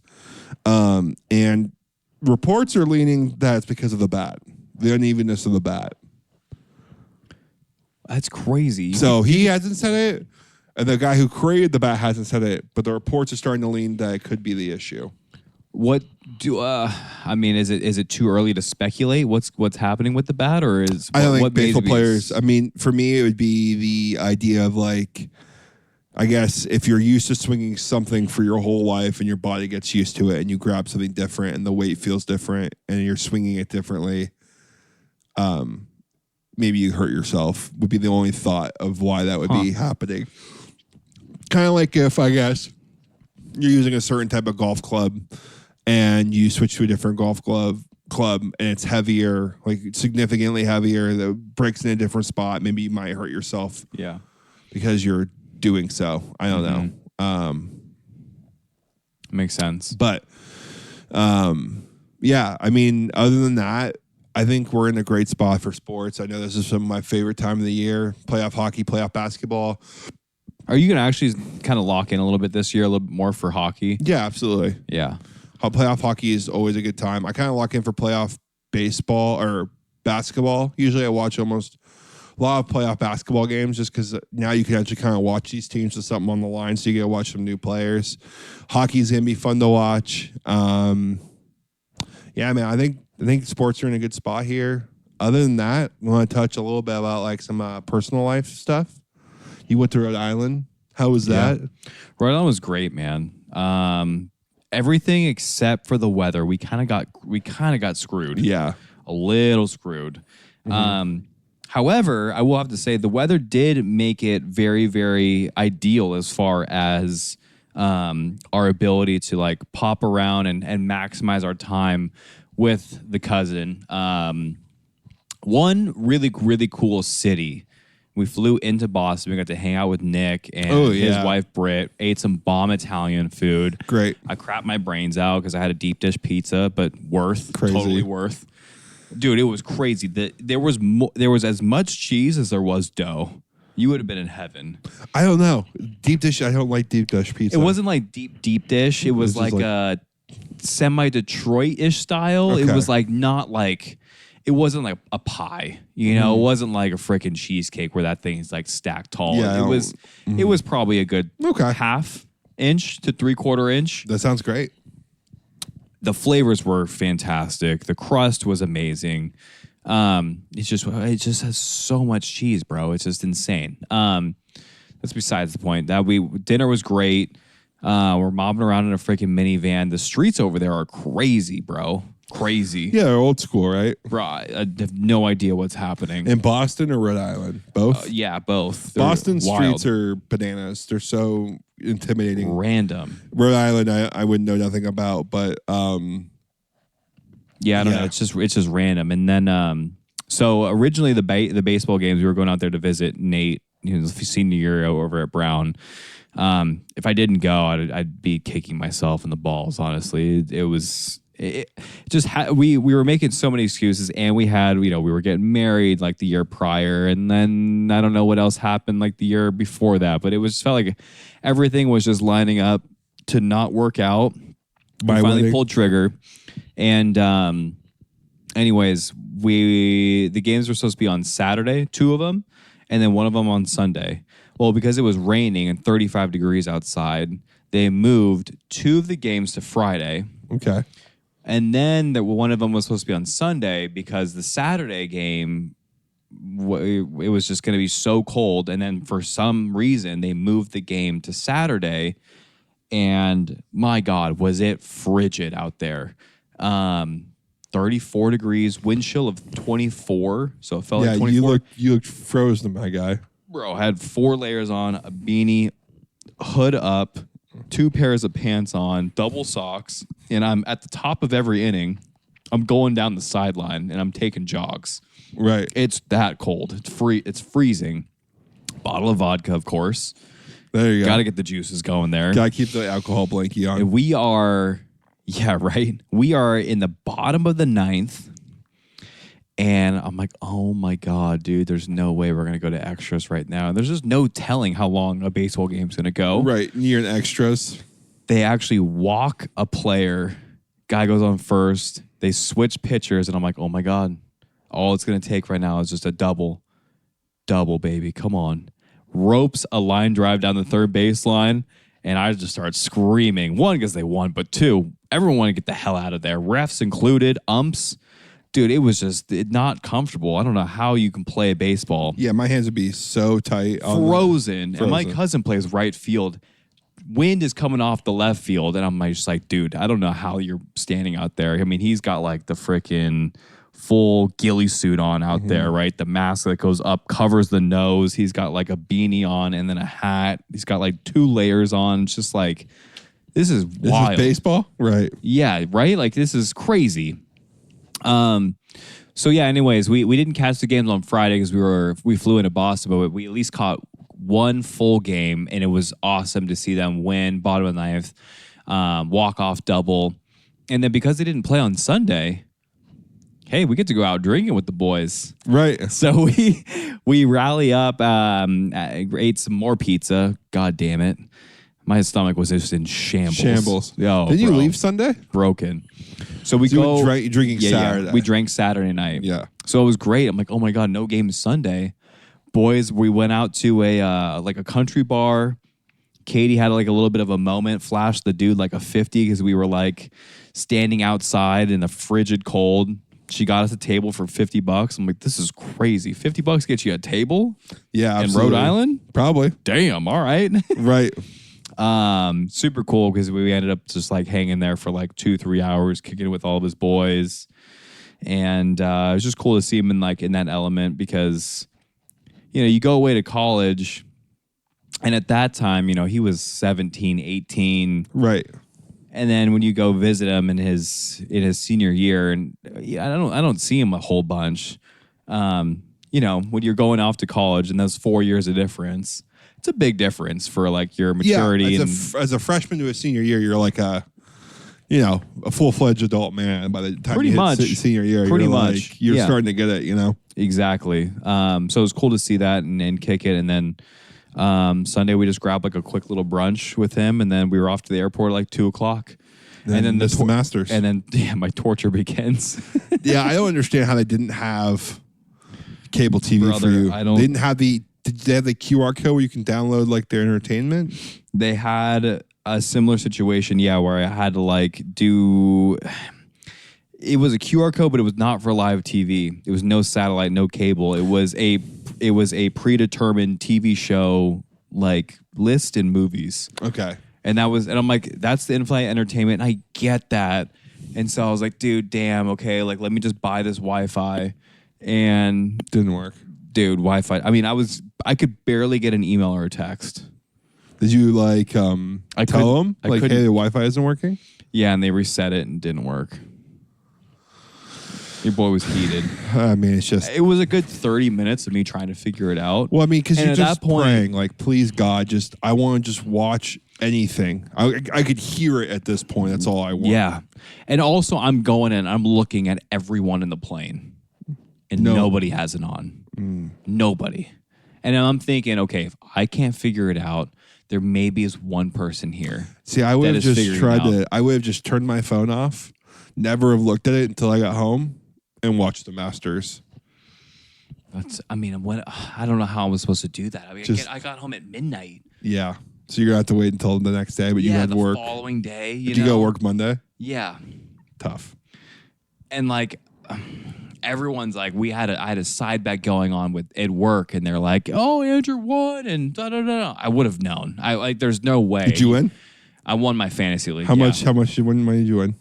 And reports are leaning that it's because of the bat, the unevenness of the bat. That's crazy. So he hasn't said it, and the guy who created the bat hasn't said it, but the reports are starting to lean that it could be the issue. What do I mean? Is it too early to speculate what's happening with the bat, or is I don't think baseball players? I mean, for me, it would be the idea of like, I guess if you're used to swinging something for your whole life and your body gets used to it, and you grab something different and the weight feels different, and you're swinging it differently, maybe you hurt yourself would be the only thought of why that would be happening. Kind of like if, I guess, you're using a certain type of golf club and you switch to a different golf club and it's heavier, like significantly heavier, that breaks in a different spot. Maybe you might hurt yourself. Yeah. Because you're doing so. I don't know. Makes sense. But, yeah, I mean, other than that, I think we're in a great spot for sports. I know this is some of my favorite time of the year. Playoff hockey, playoff basketball. Are you going to actually kind of lock in a little bit this year, a little bit more for hockey? Yeah, absolutely. Yeah. Playoff hockey is always a good time. I kind of lock in for playoff baseball or basketball. Usually I watch almost a lot of playoff basketball games just because now you can actually kind of watch these teams with something on the line, so you get to watch some new players. Hockey's going to be fun to watch. Yeah, man, I think sports are in a good spot here. Other than that, we want to touch a little bit about like some personal life stuff. You went to Rhode Island. How was that? Rhode Island was great, man. Everything except for the weather. We kind of got screwed. Yeah, a little screwed. Mm-hmm. However, I will have to say the weather did make it very, very ideal as far as our ability to like pop around and maximize our time with the cousin. One really, really cool city. We flew into Boston. We got to hang out with Nick and his wife, Britt. Ate some bomb Italian food. Great. I crapped my brains out because I had a deep dish pizza, but totally worth. Dude, it was crazy. There was as much cheese as there was dough. You would have been in heaven. I don't know. Deep dish, I don't like deep dish pizza. It wasn't like deep dish. It was like a semi-Detroit-ish style. Okay. It was like not like... It wasn't like a pie, you know. It wasn't like a freaking cheesecake where that thing is like stacked tall. Yeah, it was probably a good half inch to 3/4 inch. That sounds great. The flavors were fantastic. The crust was amazing. It just has so much cheese, bro. It's just insane. That's besides the point. Dinner was great. We're mobbing around in a freaking minivan. The streets over there are crazy, bro. Crazy. Yeah, they're old school, right? Bro, I have no idea what's happening. In Boston or Rhode Island? Both? Yeah, both. They're Boston wild. streets are bananas. They're so intimidating. Random. Rhode Island, I would know nothing about, but yeah, I don't know. It's just random. And then so originally the baseball games, we were going out there to visit Nate, senior year over at Brown. If I didn't go, I'd be kicking myself in the balls. Honestly, we were making so many excuses, and we had we were getting married like the year prior, and then I don't know what else happened like the year before that, but it felt like everything was just lining up to not work out. We finally pulled trigger, and anyways, the games were supposed to be on Saturday, 2 of them, and then 1 of them on Sunday. Well, because it was raining and 35 degrees outside, they moved 2 of the games to Friday. Okay. And then one of them was supposed to be on Sunday because the Saturday game, it was just going to be so cold. And then for some reason, they moved the game to Saturday. And my God, was it frigid out there. 34 degrees, wind chill of 24. So it felt like 24. You looked frozen, my guy. Bro, I had 4 layers on, a beanie, hood up, 2 pairs of pants on, double socks, and I'm at the top of every inning. I'm going down the sideline, and I'm taking jogs. Right. It's that cold. It's freezing. Bottle of vodka, of course. There you go. Got to get the juices going there. Got to keep the alcohol blankie on. And we are in the bottom of the 9th. And I'm like, oh my God, dude, there's no way we're going to go to extras right now. And there's just no telling how long a baseball game's going to go. Right, near an extras. They actually walk a player. Guy goes on first. They switch pitchers. And I'm like, oh my God, all it's going to take right now is just a double. Double, baby. Come on. Ropes a line drive down the third baseline. And I just start screaming. 1, because they won. But 2, everyone wanted to get the hell out of there. Refs included, umps. Dude, it was just not comfortable. I don't know how you can play baseball. Yeah, my hands would be so tight. Frozen. And my cousin plays right field. Wind is coming off the left field. And I'm just like, dude, I don't know how you're standing out there. I mean, he's got like the freaking full ghillie suit on out there, right? The mask that goes up covers the nose. He's got like a beanie on and then a hat. He's got like 2 layers on. It's just like, this is wild. This is baseball? Right. Yeah, right? Like, this is crazy. So yeah, anyways, we didn't catch the games on Friday because we flew into Boston, but we at least caught 1 full game, and it was awesome to see them win, bottom of the 9th, walk-off double. And then because they didn't play on Sunday, hey, we get to go out drinking with the boys. Right. So we rally up, ate some more pizza. God damn it. My stomach was just in shambles. Yo, Didn't you leave Sunday? Broken. So we you were drinking Saturday. Yeah. We drank Saturday night. Yeah. So it was great. I'm like, oh my God, no game Sunday. Boys, we went out to a country bar. Katie had like a little bit of a moment, flashed the dude like a 50 because we were like standing outside in the frigid cold. She got us a table for $50. I'm like, this is crazy. $50 gets you a table? Yeah, absolutely. In Rhode Island? Probably. Damn, all right. Right. Super cool because we ended up just like hanging there for like 2-3 hours, kicking it with all of his boys. And it was just cool to see him in that element because, you go away to college, and at that time, he was 17, 18. Right. And then when you go visit him in his senior year, and I don't see him a whole bunch. When you're going off to college and those 4 years of difference, it's a big difference for like your maturity. Yeah, as a freshman to a senior year, you're like a full-fledged adult man. By the time you hit senior year, you're starting to get it. Exactly. So it was cool to see that and kick it. And then Sunday we just grabbed like a quick little brunch with him, and then we were off to the airport at like 2:00. And then the Masters. And then my torture begins. Yeah, I don't understand how they didn't have cable TV for you. They didn't have Did they have the QR code where you can download like their entertainment? They had a similar situation, where I had to like do. it was a QR code, but it was not for live TV. It was no satellite, no cable. It was a predetermined TV show like list in movies. Okay. And I'm like, that's the in-flight entertainment. And I get that. And so I was like, dude, damn, okay, like let me just buy this Wi-Fi. And didn't work. Dude, Wi-Fi. I mean, I could barely get an email or a text. Did you like tell them like, hey, the Wi-Fi isn't working? Yeah, and they reset it and it didn't work. Your boy was heated. I mean, it's just... It was a good 30 minutes of me trying to figure it out. Well, I mean, because you're just point, praying, like, please, God, I want to just watch anything. I could hear it at this point. That's all I want. Yeah. And also, I'm going in, I'm looking at everyone in the plane. And nobody has it on. Nobody. And I'm thinking, okay, if I can't figure it out, there maybe is one person here. See, I would have just turned my phone off, never have looked at it until I got home, and watched the Masters. I don't know how I was supposed to do that. I mean, I got home at midnight. Yeah. So you're going to have to wait until the next day, but you had work. The following day. Did you go work Monday? Yeah. Tough. And like... everyone's like, I had a side bet going on at work, and they're like, "Oh, Andrew won," and da da da. I would have known. There's no way. Did you win? I won my fantasy league. How much? How much money did you win?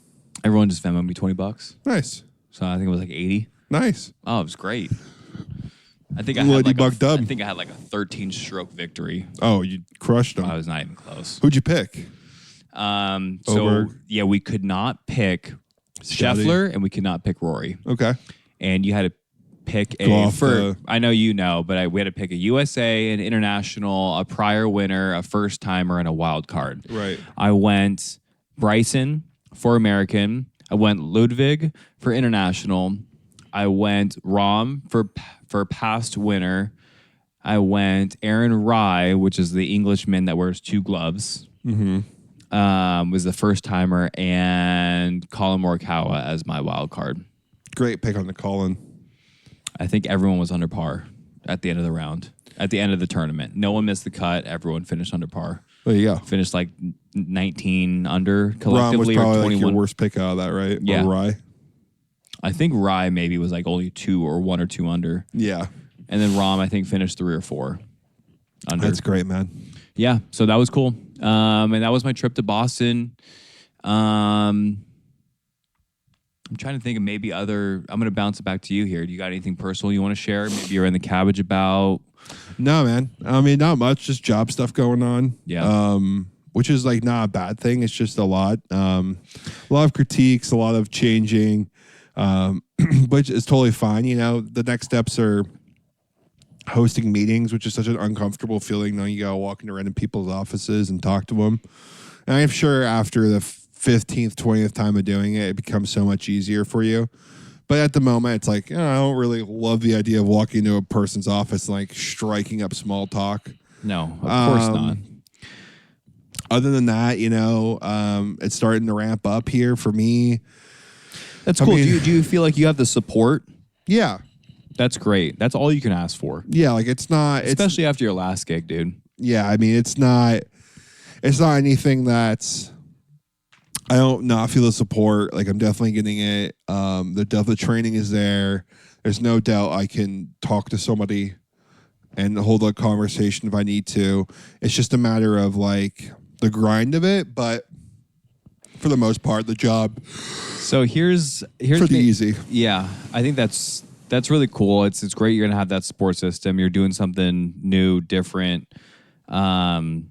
Everyone just Venmoed me $20. Nice. So I think it was like 80. Nice. Oh, it was great. I think I had like a 13-stroke victory. Oh, you crushed them. I was not even close. Who'd you pick? We could not pick Scheffler and we could not pick Rory. Okay. And you had to pick I know you know, but we had to pick a USA, an international, a prior winner, a first timer, and a wild card. Right. I went Bryson for American. I went Ludwig for international. I went Rahm for past winner. I went Aaron Rye, which is the Englishman that wears 2 gloves. Mm-hmm. Was the first timer, and Colin Morikawa as my wild card. Great pick on the Colin. I think everyone was under par at the end of the round. At the end of the tournament. No one missed the cut. Everyone finished under par. There you go. Finished like 19 under collectively. Rahm was probably or 21. like your worst pick out of that, right? Yeah. Or Rye? I think Rye maybe was like only 2 or 1 or 2 under. Yeah. And then Rahm, I think, finished 3 or 4 under. That's great, man. Yeah, so that was cool. And that was my trip to Boston. I'm trying to think of maybe I'm going to bounce it back to you here. Do you got anything personal you want to share? Maybe you're in the Cabbage about? No, man. I mean, not much. Just job stuff going on. Yeah. Which is like not a bad thing. It's just a lot. A lot of critiques, a lot of changing, which is totally fine. You know, the next steps are hosting meetings, which is such an uncomfortable feeling. Now you got to walk into random people's offices and talk to them. And I'm sure after the 15th, 20th time of doing it, it becomes so much easier for you. But at the moment, it's like, I don't really love the idea of walking into a person's office and like striking up small talk. No, of course not. Other than that, you know, it's starting to ramp up here for me. That's cool. Do you feel like you have the support? Yeah. That's great. That's all you can ask for. Yeah, like especially after your last gig, dude. Yeah, I mean, it's not anything that's, I don't not feel the support. Like I'm definitely getting it. The training is there. There's no doubt I can talk to somebody and hold a conversation if I need to. It's just a matter of like the grind of it, but for the most part, the job. So here's pretty easy. Yeah, I think that's really cool. It's great you're gonna have that support system. You're doing something new, different. The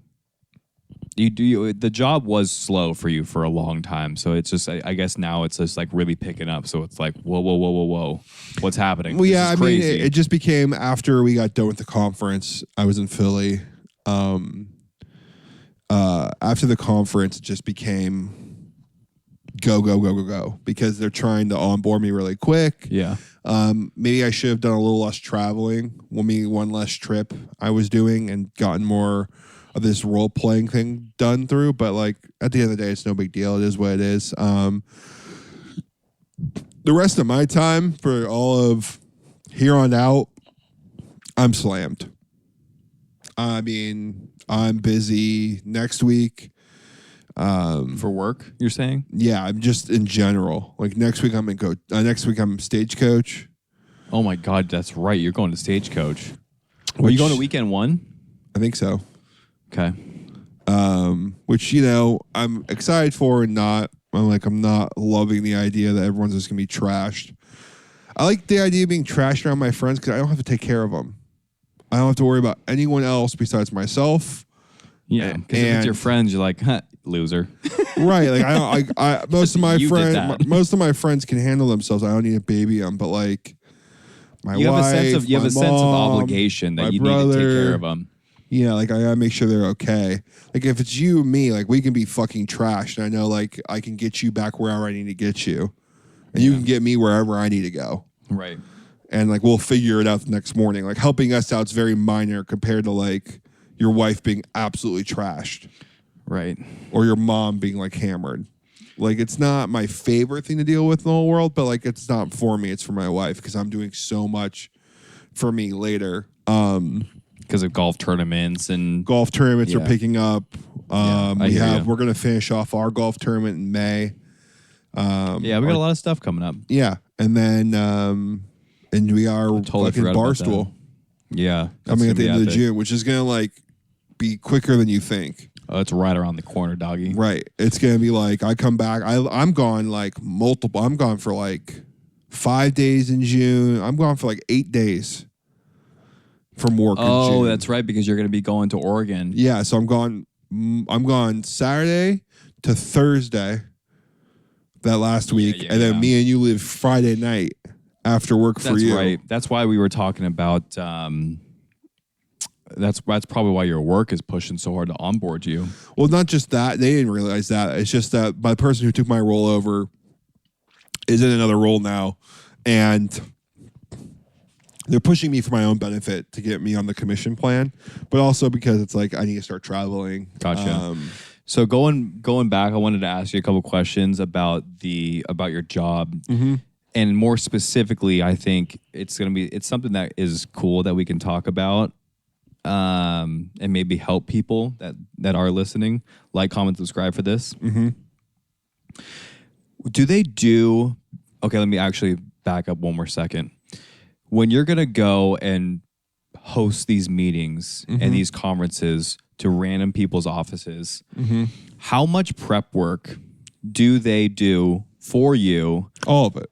job was slow for you for a long time, so it's just I guess now it's just like really picking up. So it's like whoa, what's happening? Well, yeah, I mean it just became after we got done with the conference. I was in Philly. After the conference, it just became go because they're trying to onboard me really quick. Yeah. Maybe I should have done a little less traveling. One less trip I was doing and gotten more of this role playing thing done through. But like at the end of the day, it's no big deal. It is what it is. The rest of my time for all of here on out, I'm slammed. I mean, I'm busy next week. For work, you're saying? Yeah, I'm just in general. Like next week, next week I'm stagecoach. Oh my God, that's right. You're going to Stagecoach. Are you going to weekend one? I think so. Okay. Which, you know, I'm excited for and not. I'm not loving the idea that everyone's just going to be trashed. I like the idea of being trashed around my friends because I don't have to take care of them. I don't have to worry about anyone else besides myself. Yeah, because if it's your friends, you're like, huh, loser. Right. Like most of my friends can handle themselves. I don't need to baby them. But like my wife, you have a sense of obligation that you need to take care of them. Yeah, like I gotta make sure they're okay. Like if it's you and me, like we can be fucking trashed. And I know like I can get you back wherever I need to get you. And you can get me wherever I need to go. Right. And like we'll figure it out the next morning. Like helping us out is very minor compared to like your wife being absolutely trashed. Right. Or your mom being like hammered. Like it's not my favorite thing to deal with in the whole world, but like it's not for me, it's for my wife because I'm doing so much for me later. Because of golf tournaments and are picking up. We're gonna finish off our golf tournament in May. We got a lot of stuff coming up. Yeah. And then and we are totally fucking Barstool. Yeah. Coming at the end of June, which is gonna like be quicker than you think. Oh, it's right around the corner, doggy. Right. It's gonna be like I come back. I'm gone like multiple. I'm gone for like 5 days in June. I'm gone for like 8 days from work. Oh, in June. That's right, because you're gonna be going to Oregon. Yeah. So I'm gone. I'm gone Saturday to Thursday. That last week, and then me and you live Friday night after work for you. That's right. That's why we were talking about. That's probably why your work is pushing so hard to onboard you. Well, not just that. They didn't realize that. It's just that the person who took my role over is in another role now, and they're pushing me for my own benefit to get me on the commission plan, but also because it's like I need to start traveling. Gotcha. So going back, I wanted to ask you a couple questions about your job, and more specifically, I think it's something that is cool that we can talk about, and maybe help people that are listening. Like, comment, subscribe for this. Do they do? Okay, let me actually back up one more second. When you're gonna go and host these meetings and these conferences to random people's offices, how much prep work do they do for you? All of it.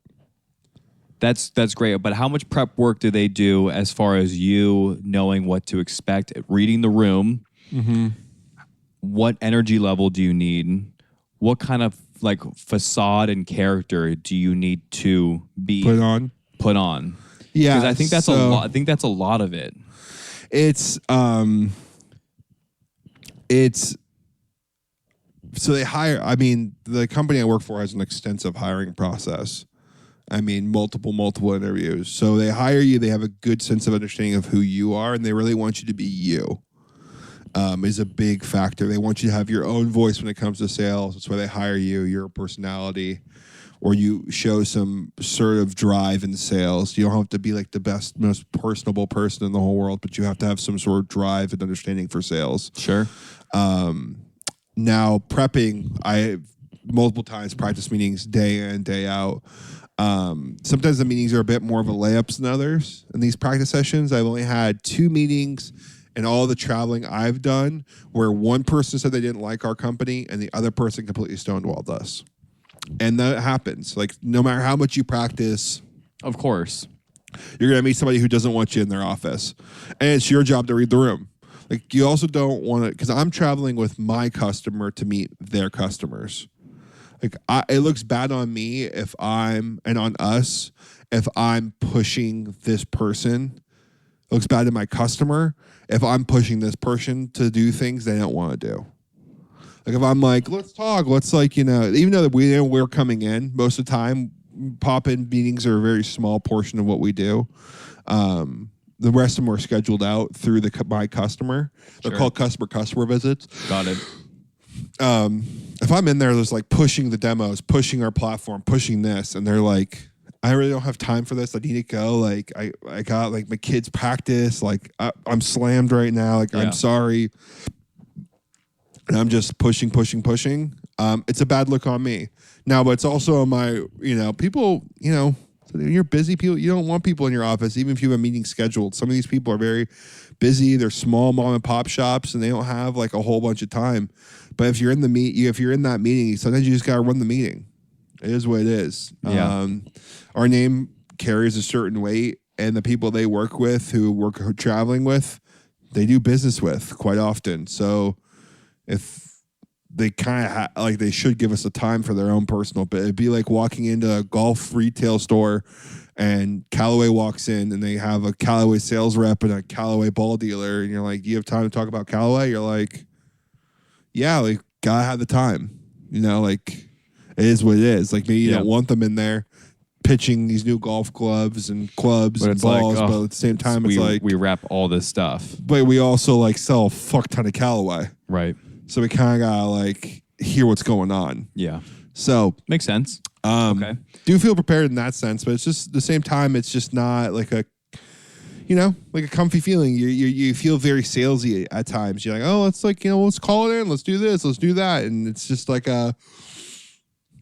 That's great. But how much prep work do they do as far as you knowing what to expect, reading the room? What energy level do you need? What kind of like facade and character do you need to be put on? Yeah, because I think that's a lot. I think that's a lot of it. So they hire. I mean, the company I work for has an extensive hiring process. I mean, multiple interviews. So they hire you. They have a good sense of understanding of who you are, and they really want you to be you. Is a big factor. They want you to have your own voice when it comes to sales. That's why they hire you. Your personality, or you show some sort of drive in sales. You don't have to be like the best, most personable person in the whole world, but you have to have some sort of drive and understanding for sales. Sure. Now prepping, I multiple times practice meetings day in, day out. Sometimes the meetings are a bit more of a layups than others. In these practice sessions, I've only had 2 meetings in all the traveling I've done where one person said they didn't like our company and the other person completely stonewalled us. And that happens. Like, no matter how much you practice, of course, you're going to meet somebody who doesn't want you in their office. And it's your job to read the room. Like, you also don't want to, because I'm traveling with my customer to meet their customers. Like, it looks bad on me and on us, if I'm pushing this person. It looks bad to my customer if I'm pushing this person to do things they don't want to do. Like, if I'm like, let's talk, let's like, even though we're coming in most of the time, pop-in meetings are a very small portion of what we do. The rest of them are scheduled out through my customer. They're called customer visits. Got it. If I'm in there, there's like pushing the demos, pushing our platform, pushing this, and they're like, I really don't have time for this. I need to go. Like, I got like my kids' practice. Like, I'm slammed right now. Like, I'm sorry. and I'm just pushing, it's a bad look on me. Now, but it's also on my, people, you're busy people. You don't want people in your office, even if you have a meeting scheduled. Some of these people are very busy. They're small mom and pop shops, and they don't have like a whole bunch of time. But if you're in if you're in that meeting, sometimes you just gotta run the meeting. It is what it is. Yeah. Our name carries a certain weight, and the people they work with, who we're traveling with, they do business with quite often. So if they kind of they should give us a time for their own personal bit. It'd be like walking into a golf retail store and Callaway walks in and they have a Callaway sales rep and a Callaway ball dealer. And you're like, do you have time to talk about Callaway? You're like, yeah, like, gotta have the time. Like, it is what it is. Like, maybe you don't want them in there pitching these new golf gloves and clubs and balls, but at the same time, it's like we wrap all this stuff. But we also like sell a fuck ton of Callaway. Right. So we kind of gotta like hear what's going on. Yeah. So makes sense. Okay. Do feel prepared in that sense, but it's just the same time. It's just not like a, like a comfy feeling. You feel very salesy at times. You're like, oh, let's like let's call it in. Let's do this. Let's do that. And it's just like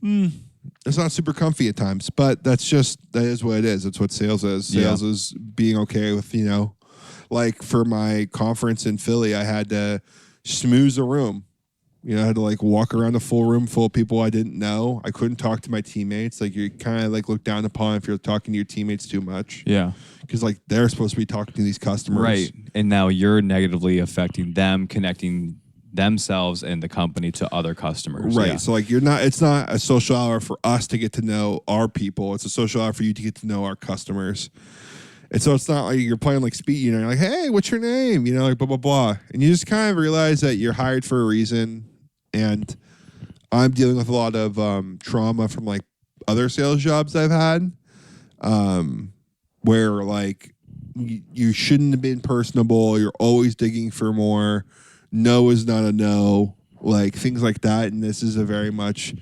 it's not super comfy at times. But that is what it is. That's what sales is. Sales is being okay with like for my conference in Philly, I had to schmooze a room. I had to like walk around a full room full of people I didn't know. I couldn't talk to my teammates. Like, you kind of like look down upon if you're talking to your teammates too much. Yeah. Because like they're supposed to be talking to these customers. Right. And now you're negatively affecting them, connecting themselves and the company to other customers. Right. Yeah. So like it's not a social hour for us to get to know our people. It's a social hour for you to get to know our customers. And so it's not like you're playing like speed, you're like, hey, what's your name? Like blah, blah, blah. And you just kind of realize that you're hired for a reason. And I'm dealing with a lot of trauma from like other sales jobs I've had, where like you shouldn't have been personable. You're always digging for more. No is not a no. Like things like that. And this is a very much,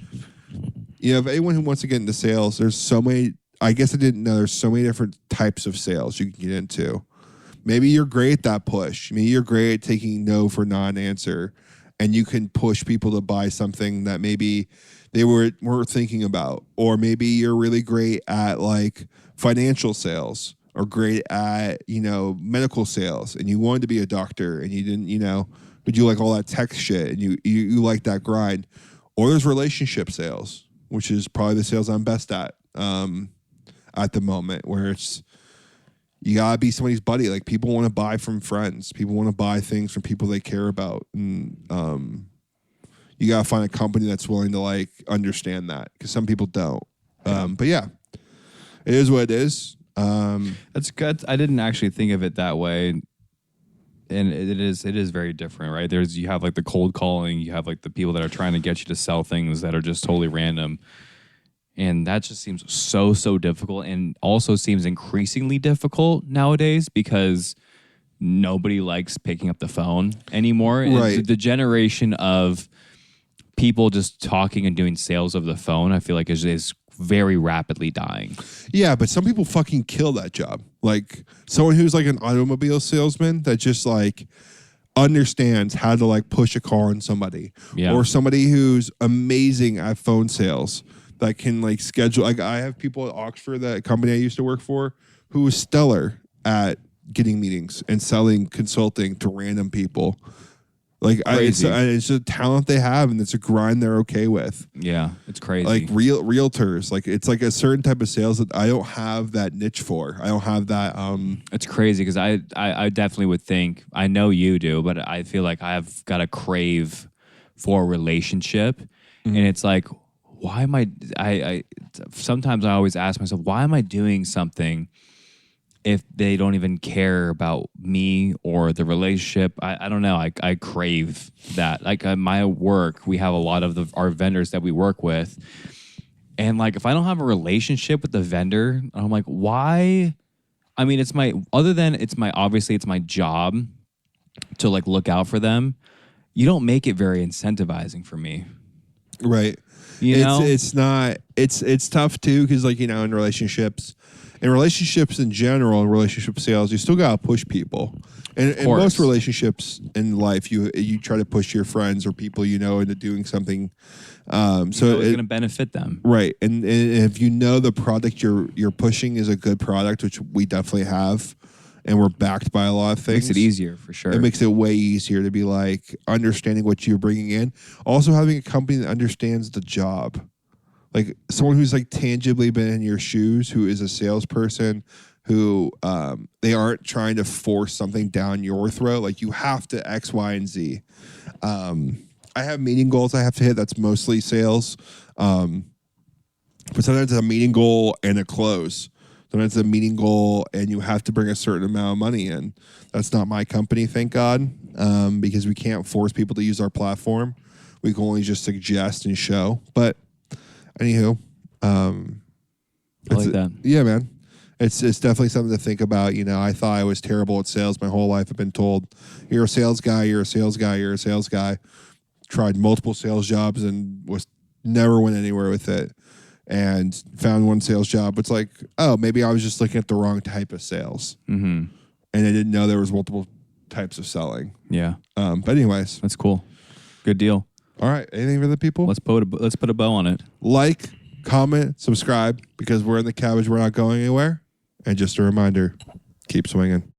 if anyone who wants to get into sales, there's so many. I guess I didn't know there's so many different types of sales you can get into. Maybe you're great at that push. Maybe you're great at taking no for non-answer, and you can push people to buy something that maybe they weren't thinking about. Or maybe you're really great at like financial sales, or great at, medical sales, and you wanted to be a doctor and you didn't, but you like all that tech shit and you like that grind. Or there's relationship sales, which is probably the sales I'm best at the moment, where it's, you gotta be somebody's buddy. Like, people want to buy from friends. People want to buy things from people they care about. And you gotta find a company that's willing to like understand that, because some people don't. But yeah, it is what it is. That's good. I didn't actually think of it that way. And it is very different, right? You have like the cold calling, you have like the people that are trying to get you to sell things that are just totally random. And that just seems so difficult, and also seems increasingly difficult nowadays because nobody likes picking up the phone anymore. Right. The generation of people just talking and doing sales of the phone, I feel like is very rapidly dying. Yeah, but some people fucking kill that job. Like someone who's like an automobile salesman that just like understands how to like push a car on somebody. Yeah. Or somebody who's amazing at phone sales that can like schedule. Like, I have people at Oxford, that company I used to work for, who was stellar at getting meetings and selling consulting to random people. Like, it's a talent they have, and it's a grind they're okay with. Yeah, it's crazy. Like realtors, like it's like a certain type of sales that I don't have that niche for. I don't have that. It's crazy because I definitely would think, I know you do, but I feel like I've got a crave for a relationship, and it's like, why am I sometimes I always ask myself, why am I doing something if they don't even care about me or the relationship? I don't know. I crave that. Like, at my work, we have a lot of our vendors that we work with. And like, if I don't have a relationship with the vendor, I'm like, why? I mean, obviously it's my job to like look out for them. You don't make it very incentivizing for me. Right. You know? It's not, it's tough too. 'Cause like, in relationships, in relationships in general, and relationship sales, you still gotta push people. And in most relationships in life, you try to push your friends or people you know into doing something. So it's going to benefit them, right? And if you know the product you're pushing is a good product, which we definitely have, and we're backed by a lot of things, makes it easier for sure. It makes it way easier to be like understanding what you're bringing in. Also, having a company that understands the job, like someone who's like tangibly been in your shoes, who is a salesperson. Who they aren't trying to force something down your throat. Like you have to X, Y, and Z. I have meeting goals I have to hit. That's mostly sales. But sometimes it's a meeting goal and a close. Sometimes it's a meeting goal and you have to bring a certain amount of money in. That's not my company, thank God, because we can't force people to use our platform. We can only just suggest and show. But anywho, I like that. Yeah, man. It's definitely something to think about. You know, I thought I was terrible at sales my whole life. I've been told, you're a sales guy, you're a sales guy, you're a sales guy. Tried multiple sales jobs and never went anywhere with it. And found one sales job. It's like, oh, maybe I was just looking at the wrong type of sales. Mm-hmm. And I didn't know there was multiple types of selling. Yeah. But anyways. That's cool. Good deal. All right. Anything for the people? Let's put a bow on it. Like, comment, subscribe, because we're in the cabbage. We're not going anywhere. And just a reminder, keep swinging.